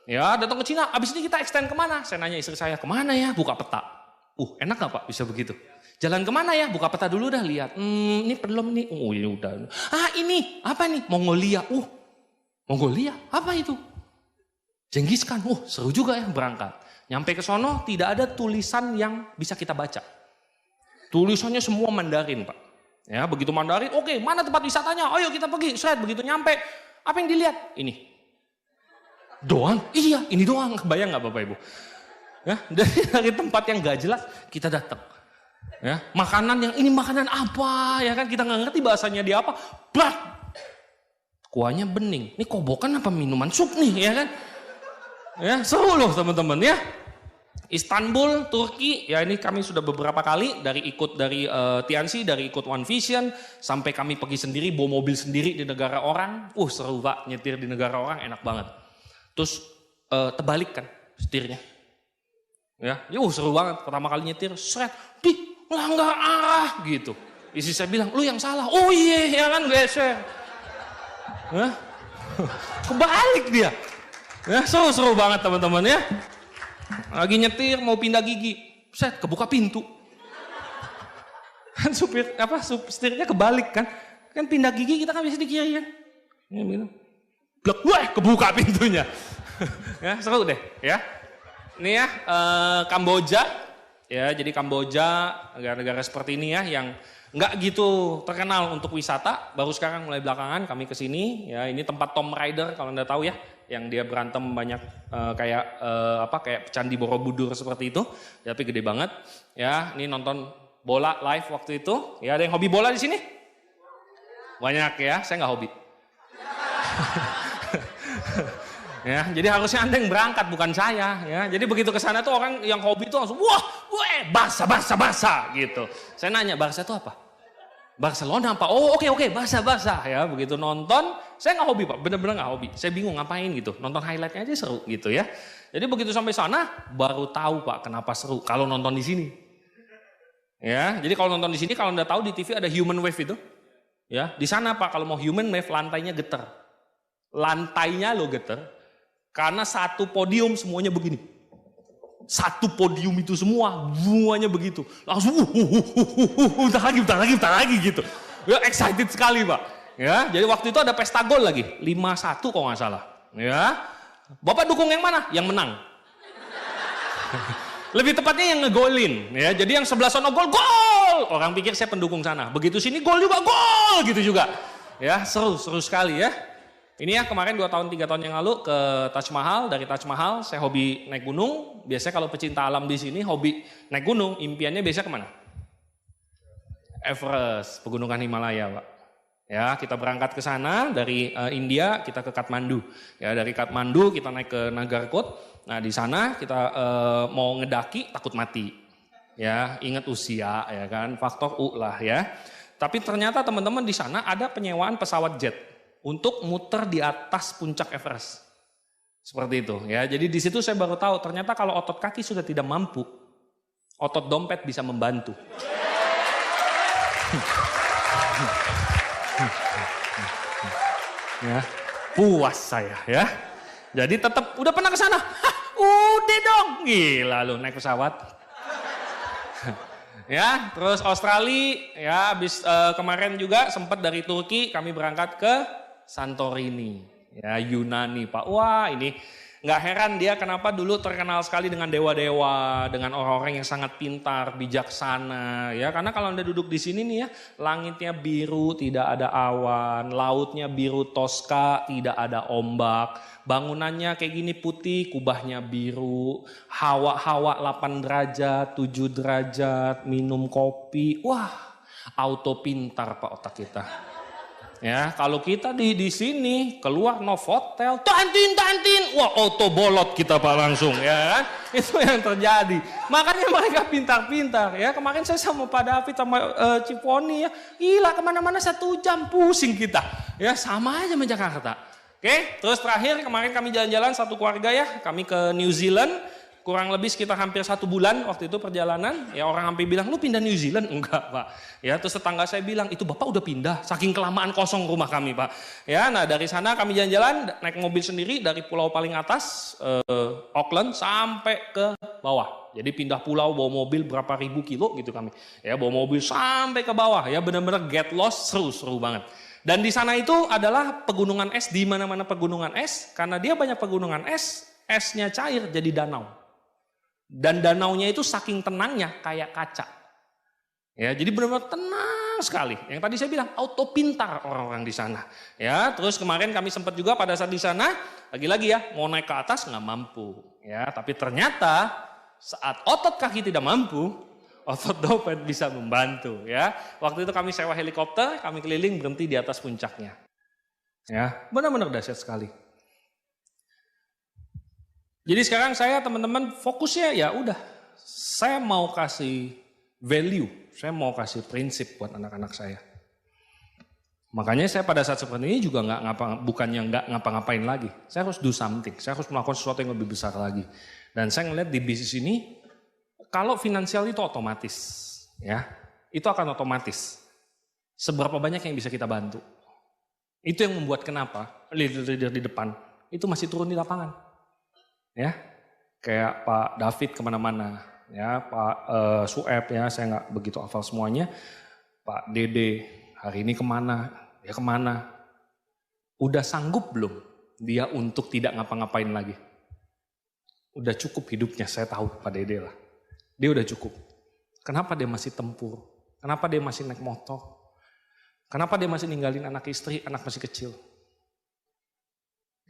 ya, datang ke Cina, abis ini kita extend kemana, saya nanya istri saya, kemana ya, buka peta, enak gak Pak bisa begitu, jalan kemana ya, buka peta dulu dah, lihat, ini belum nih, ini udah, ini apa nih, Mongolia, Mongolia apa itu, Genghis Khan, seru juga ya, berangkat. Nyampe ke sono tidak ada tulisan yang bisa kita baca. Tulisannya semua Mandarin Pak. Ya begitu Mandarin, oke, mana tempat wisatanya? Ayo kita pergi. Begitu nyampe, apa yang dilihat? Ini. Doang? Iya, ini doang. Kebayang nggak Bapak Ibu? Ya, dari tempat yang gak jelas kita datang. Ya, makanan yang ini makanan apa ya kan, kita nggak ngerti bahasanya dia apa. Blat. Kuahnya bening. Ini kobokan apa minuman sup nih ya kan? Ya, seru loh teman-teman ya. Istanbul, Turki, ya ini kami sudah beberapa kali dari TNC, dari ikut One Vision, sampai kami pergi sendiri, bawa mobil sendiri di negara orang. Seru Pak, nyetir di negara orang enak banget. Terus terbalik kan setirnya. Ya, seru banget. Pertama kali nyetir, seret, melanggar arah gitu. Istri saya bilang, lu yang salah. Oh iya, ya kan geser. Kebalik dia. Ya, seru banget teman-teman ya. Lagi nyetir mau pindah gigi, set kebuka pintu. Kan setirnya kebalik kan. Kan pindah gigi kita kan bisa di kiri kan. Ya gitu. Blek, kebuka pintunya. Ya, seru deh ya. Ini ya Kamboja. Ya, jadi Kamboja negara-negara seperti ini ya yang nggak gitu terkenal untuk wisata. Baru sekarang mulai belakangan kami kesini. Ya, ini tempat Tomb Raider kalau Anda tahu ya, yang dia berantem banyak kayak Candi Borobudur seperti itu. Ya, tapi gede banget. Ya, ini nonton bola live waktu itu. Ya, ada yang hobi bola di sini? Banyak ya, saya nggak hobi. Ya, jadi harusnya Anda yang berangkat bukan saya ya. Jadi begitu ke sana tuh orang yang hobi tuh langsung Barca gitu. Saya nanya, Barca itu apa? Barcelona apa? Oh oke, Barca ya. Begitu nonton, saya nggak hobi Pak, bener-bener nggak hobi. Saya bingung ngapain gitu. Nonton highlightnya aja seru gitu ya. Jadi begitu sampai sana baru tahu Pak kenapa seru kalau nonton di sini. Ya, jadi kalau nonton di sini, kalau Anda tahu di TV ada human wave itu. Ya, di sana Pak kalau mau human wave lantainya getar. Lantainya lo getar. Karena satu podium semuanya begini. Satu podium itu semuanya begitu. Langsung bentar lagi gitu. Ya excited sekali Pak. Ya, jadi waktu itu ada pesta gol lagi. 5-1 kalau nggak salah. Ya. Bapak dukung yang mana? Yang menang. Lebih tepatnya yang ngegolin. Ya, jadi yang sebelah sono gol. Orang pikir saya pendukung sana. Begitu sini gol juga, gol gitu juga. Ya, seru sekali ya. Ini ya kemarin 2 tahun 3 tahun yang lalu ke Taj Mahal. Dari Taj Mahal saya hobi naik gunung. Biasanya kalau pecinta alam di sini hobi naik gunung, impiannya biasanya kemana? Everest, pegunungan Himalaya Pak. Ya, kita berangkat ke sana dari India, kita ke Kathmandu. Ya, dari Kathmandu kita naik ke Nagarkot. Nah, di sana kita mau ngedaki takut mati. Ya, ingat usia ya kan, faktor U lah ya. Tapi ternyata teman-teman di sana ada penyewaan pesawat jet untuk muter di atas puncak Everest. Seperti itu ya. Jadi di situ saya baru tahu ternyata kalau otot kaki sudah tidak mampu, otot dompet bisa membantu. Ya, puas saya ya. Jadi tetap udah pernah ke sana? Udah dong. Gila lu naik pesawat. Ya, terus Australia ya, habis kemarin juga sempat dari Turki kami berangkat ke Santorini, ya Yunani Pak. Wah ini nggak heran dia kenapa dulu terkenal sekali dengan dewa-dewa, dengan orang-orang yang sangat pintar, bijaksana. Ya karena kalau Anda duduk di sini nih ya, langitnya biru, tidak ada awan, lautnya biru toska, tidak ada ombak, bangunannya kayak gini putih, kubahnya biru, hawa 8 derajat, 7 derajat, minum kopi, wah auto pintar Pak otak kita. Ya, kalau kita di sini keluar Novotel, tantin, wah auto bolot kita Pak langsung ya kan? Itu yang terjadi. Makanya mereka pintar-pintar ya. Kemarin saya sama Pak David sama Ciponi ya, gila kemana-mana 1 jam pusing kita. Ya sama aja sama Jakarta. Oke, terus terakhir kemarin kami jalan-jalan satu keluarga ya, kami ke New Zealand. Kurang lebih sekitar hampir 1 bulan waktu itu perjalanan. Ya orang hampir bilang, lu pindah New Zealand? Enggak Pak. Ya terus tetangga saya bilang, itu Bapak udah pindah. Saking kelamaan kosong rumah kami Pak. Ya nah dari sana kami jalan-jalan, naik mobil sendiri dari pulau paling atas, Auckland sampai ke bawah. Jadi pindah pulau bawa mobil berapa ribu kilo gitu kami. Ya bawa mobil sampai ke bawah. Ya benar-benar get lost, seru banget. Dan di sana itu adalah pegunungan es, di mana-mana pegunungan es. Karena dia banyak pegunungan es, esnya cair jadi danau. Dan danaunya itu saking tenangnya kayak kaca. Ya, jadi benar-benar tenang Tenang sekali. Yang tadi saya bilang auto pintar orang-orang di sana. Ya, terus kemarin kami sempat juga pada saat di sana, lagi-lagi ya, mau naik ke atas nggak mampu. Ya, tapi ternyata saat otot kaki tidak mampu, otot dompet bisa membantu. Ya, waktu itu kami sewa helikopter, kami keliling berhenti di atas puncaknya. Ya, benar-benar dahsyat sekali. Jadi sekarang saya teman-teman fokusnya ya udah, saya mau kasih value, saya mau kasih prinsip buat anak-anak saya. Makanya saya pada saat seperti ini juga bukannya nggak ngapa-ngapain lagi. Saya harus do something, saya harus melakukan sesuatu yang lebih besar lagi. Dan saya ngeliat di bisnis ini, kalau finansial itu otomatis, ya itu akan otomatis. Seberapa banyak yang bisa kita bantu. Itu yang membuat kenapa leader-leader di depan itu masih turun di lapangan. Ya, kayak Pak David kemana-mana, ya Pak Sueb ya, saya nggak begitu hafal semuanya. Pak Dede hari ini kemana? Ya kemana? Udah sanggup belum dia untuk tidak ngapa-ngapain lagi? Udah cukup hidupnya, saya tahu Pak Dede lah. Dia udah cukup. Kenapa dia masih tempur? Kenapa dia masih naik motor? Kenapa dia masih ninggalin anak istri, anak masih kecil?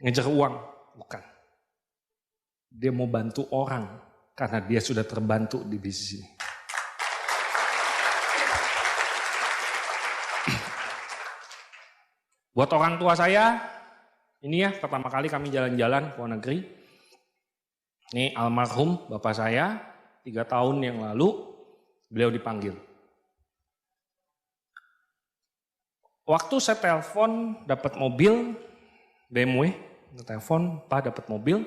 Ngejar uang? Bukan. Dia mau bantu orang karena dia sudah terbantu di bisnis ini. Buat orang tua saya, ini ya pertama kali kami jalan-jalan ke luar negeri. Ini almarhum bapak saya, 3 tahun yang lalu beliau dipanggil. Waktu saya telepon dapat mobil BMW, telepon Pak dapat mobil,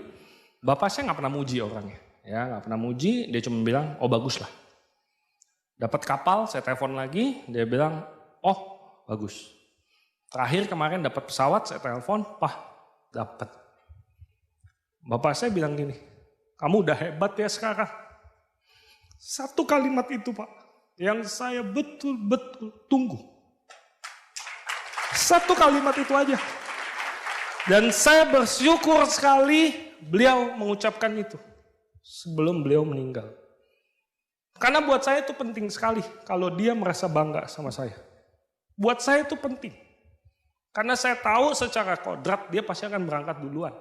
bapak saya nggak pernah muji orangnya, ya nggak pernah muji, dia cuma bilang oh bagus lah. Dapat kapal, saya telepon lagi, dia bilang oh bagus. Terakhir kemarin dapat pesawat, saya telepon, Pak dapat. Bapak saya bilang gini, kamu udah hebat ya sekarang. Satu kalimat itu Pak, yang saya betul-betul tunggu. Satu kalimat itu aja. Dan saya bersyukur sekali beliau mengucapkan itu sebelum beliau meninggal. Karena buat saya itu penting sekali kalau dia merasa bangga sama saya. Buat saya itu penting. Karena saya tahu secara kodrat dia pasti akan berangkat duluan.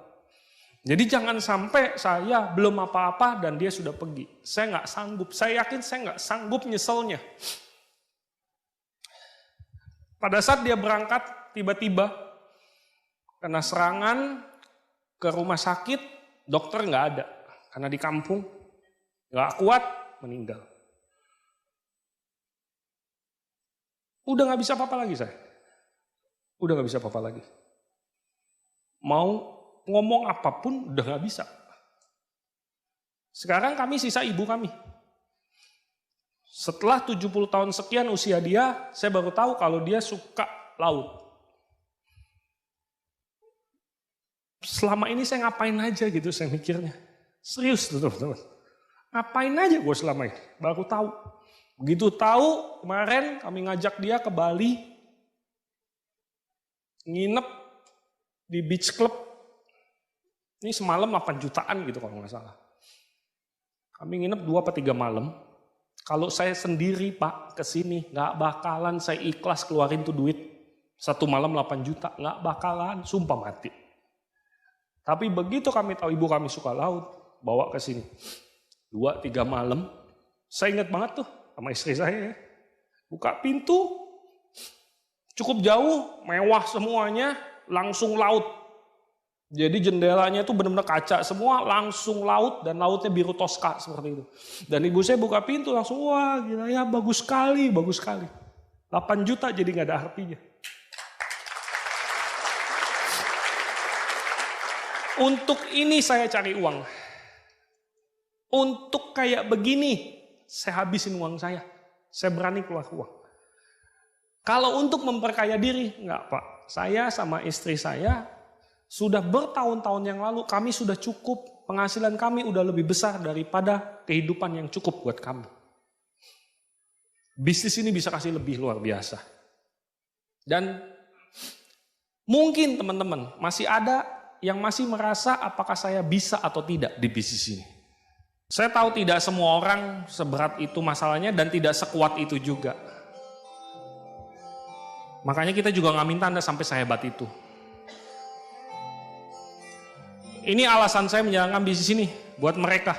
Jadi jangan sampai saya belum apa-apa dan dia sudah pergi. Saya nggak sanggup, saya yakin saya nggak sanggup nyeselnya. Pada saat dia berangkat, tiba-tiba kena serangan ke rumah sakit, dokter nggak ada. Karena di kampung, nggak kuat, meninggal. Udah nggak bisa apa-apa lagi saya. Udah nggak bisa apa-apa lagi. Mau ngomong apapun udah nggak bisa. Sekarang kami sisa ibu kami. Setelah 70 tahun sekian usia dia, saya baru tahu kalau dia suka laut. Selama ini saya ngapain aja gitu saya mikirnya. Serius teman-teman. Ngapain aja gue selama ini, baru tahu. Begitu tahu, kemarin kami ngajak dia ke Bali, nginep di beach club. Ini semalam 8 jutaan gitu kalau nggak salah. Kami nginep 2-3 malam. Kalau saya sendiri Pak kesini nggak bakalan saya ikhlas keluarin tuh duit. 1 malam 8 juta, nggak bakalan, sumpah mati. Tapi begitu kami tahu ibu kami suka laut, bawa ke sini. 2-3 malam, saya ingat banget tuh sama istri saya ya. Buka pintu, cukup jauh, mewah semuanya, langsung laut. Jadi jendelanya itu benar-benar kaca semua, langsung laut dan lautnya biru toska seperti itu. Dan ibu saya buka pintu langsung, wah gila ya bagus sekali, bagus sekali. 8 juta jadi nggak ada artinya. Untuk ini saya cari uang. Untuk kayak begini, saya habisin uang saya. Saya berani keluar uang. Kalau untuk memperkaya diri, enggak Pak. Saya sama istri saya, sudah bertahun-tahun yang lalu kami sudah cukup, penghasilan kami udah lebih besar daripada kehidupan yang cukup buat kami. Bisnis ini bisa kasih lebih luar biasa. Dan mungkin teman-teman masih ada yang masih merasa apakah saya bisa atau tidak di bisnis ini. Saya tahu tidak semua orang seberat itu masalahnya dan tidak sekuat itu juga. Makanya kita juga nggak minta Anda sampai sehebat itu. Ini alasan saya menjalankan bisnis ini buat mereka.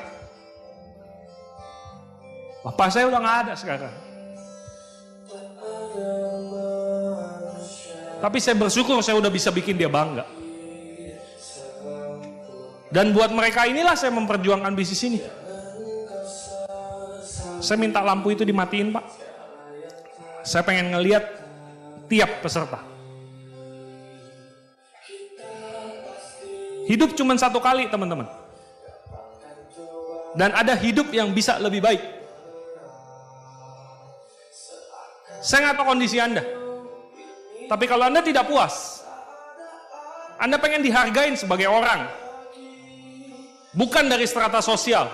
Bapak saya udah nggak ada sekarang. Tapi saya bersyukur saya udah bisa bikin dia bangga. Dan buat mereka inilah saya memperjuangkan bisnis ini. Saya minta lampu itu dimatiin, Pak. Saya pengen ngelihat tiap peserta. Hidup cuma satu kali, teman-teman. Dan ada hidup yang bisa lebih baik. Saya nggak tahu kondisi Anda. Tapi kalau Anda tidak puas, Anda pengen dihargain sebagai orang, bukan dari strata sosial.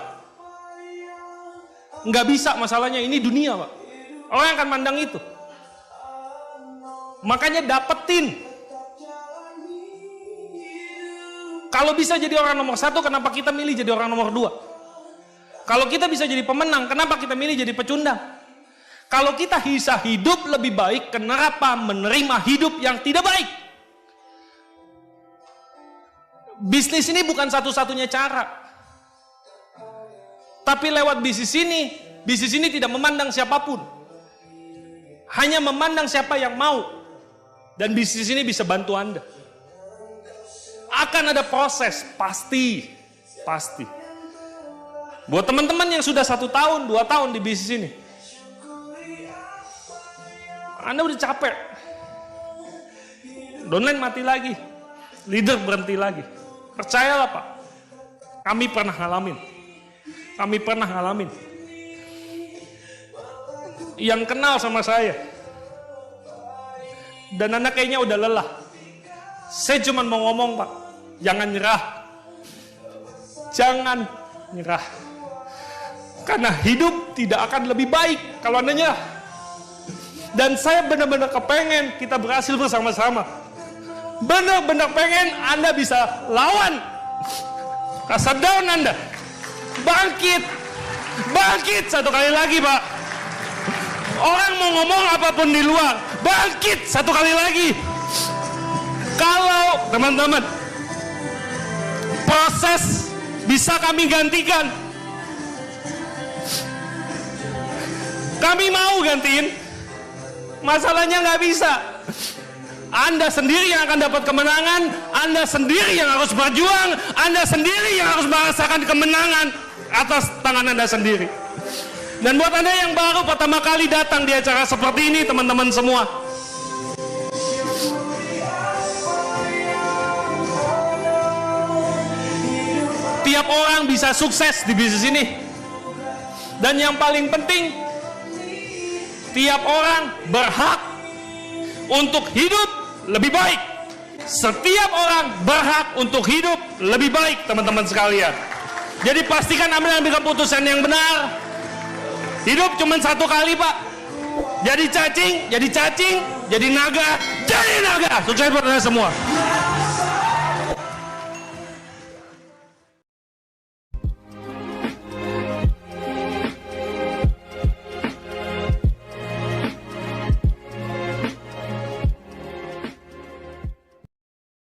Nggak bisa, masalahnya ini dunia, Pak. Orang akan mandang itu. Makanya dapetin. Kalau bisa jadi orang nomor 1, kenapa kita milih jadi orang nomor 2? Kalau kita bisa jadi pemenang, kenapa kita milih jadi pecundang? Kalau kita bisa hidup lebih baik, kenapa menerima hidup yang tidak baik? Bisnis ini bukan satu-satunya cara. Tapi lewat bisnis ini tidak memandang siapapun. Hanya memandang siapa yang mau. Dan bisnis ini bisa bantu Anda. Akan ada proses, pasti. Buat teman-teman yang sudah 1 tahun, 2 tahun di bisnis ini, Anda udah capek. Downline mati lagi. Leader berhenti lagi. Percayalah, Pak. Kami pernah ngalamin. Yang kenal sama saya. Dan Anda kayaknya udah lelah. Saya cuma mau ngomong, Pak. Jangan nyerah. Jangan nyerah. Karena hidup tidak akan lebih baik kalau Anda nyerah. Dan saya benar-benar kepengen kita berhasil bersama-sama. Benar-benar pengen Anda bisa lawan rasa down Anda. Bangkit 1 kali lagi, Pak. Orang mau ngomong apapun di luar, bangkit 1 kali lagi. Kalau teman-teman proses bisa kami gantikan, kami mau gantiin. Masalahnya nggak bisa. Anda sendiri yang akan dapat kemenangan, Anda sendiri yang harus berjuang, Anda sendiri yang harus merasakan kemenangan atas tangan Anda sendiri. Dan buat Anda yang baru pertama kali datang di acara seperti ini, teman-teman semua, tiap orang bisa sukses di bisnis ini. Dan yang paling penting, tiap orang berhak untuk hidup lebih baik. Setiap orang berhak untuk hidup lebih baik, teman-teman sekalian. Jadi pastikan Anda ambil keputusan yang benar. Hidup cuma 1 kali, Pak. Jadi cacing, jadi naga, jadi naga. Sukses buat Anda semua.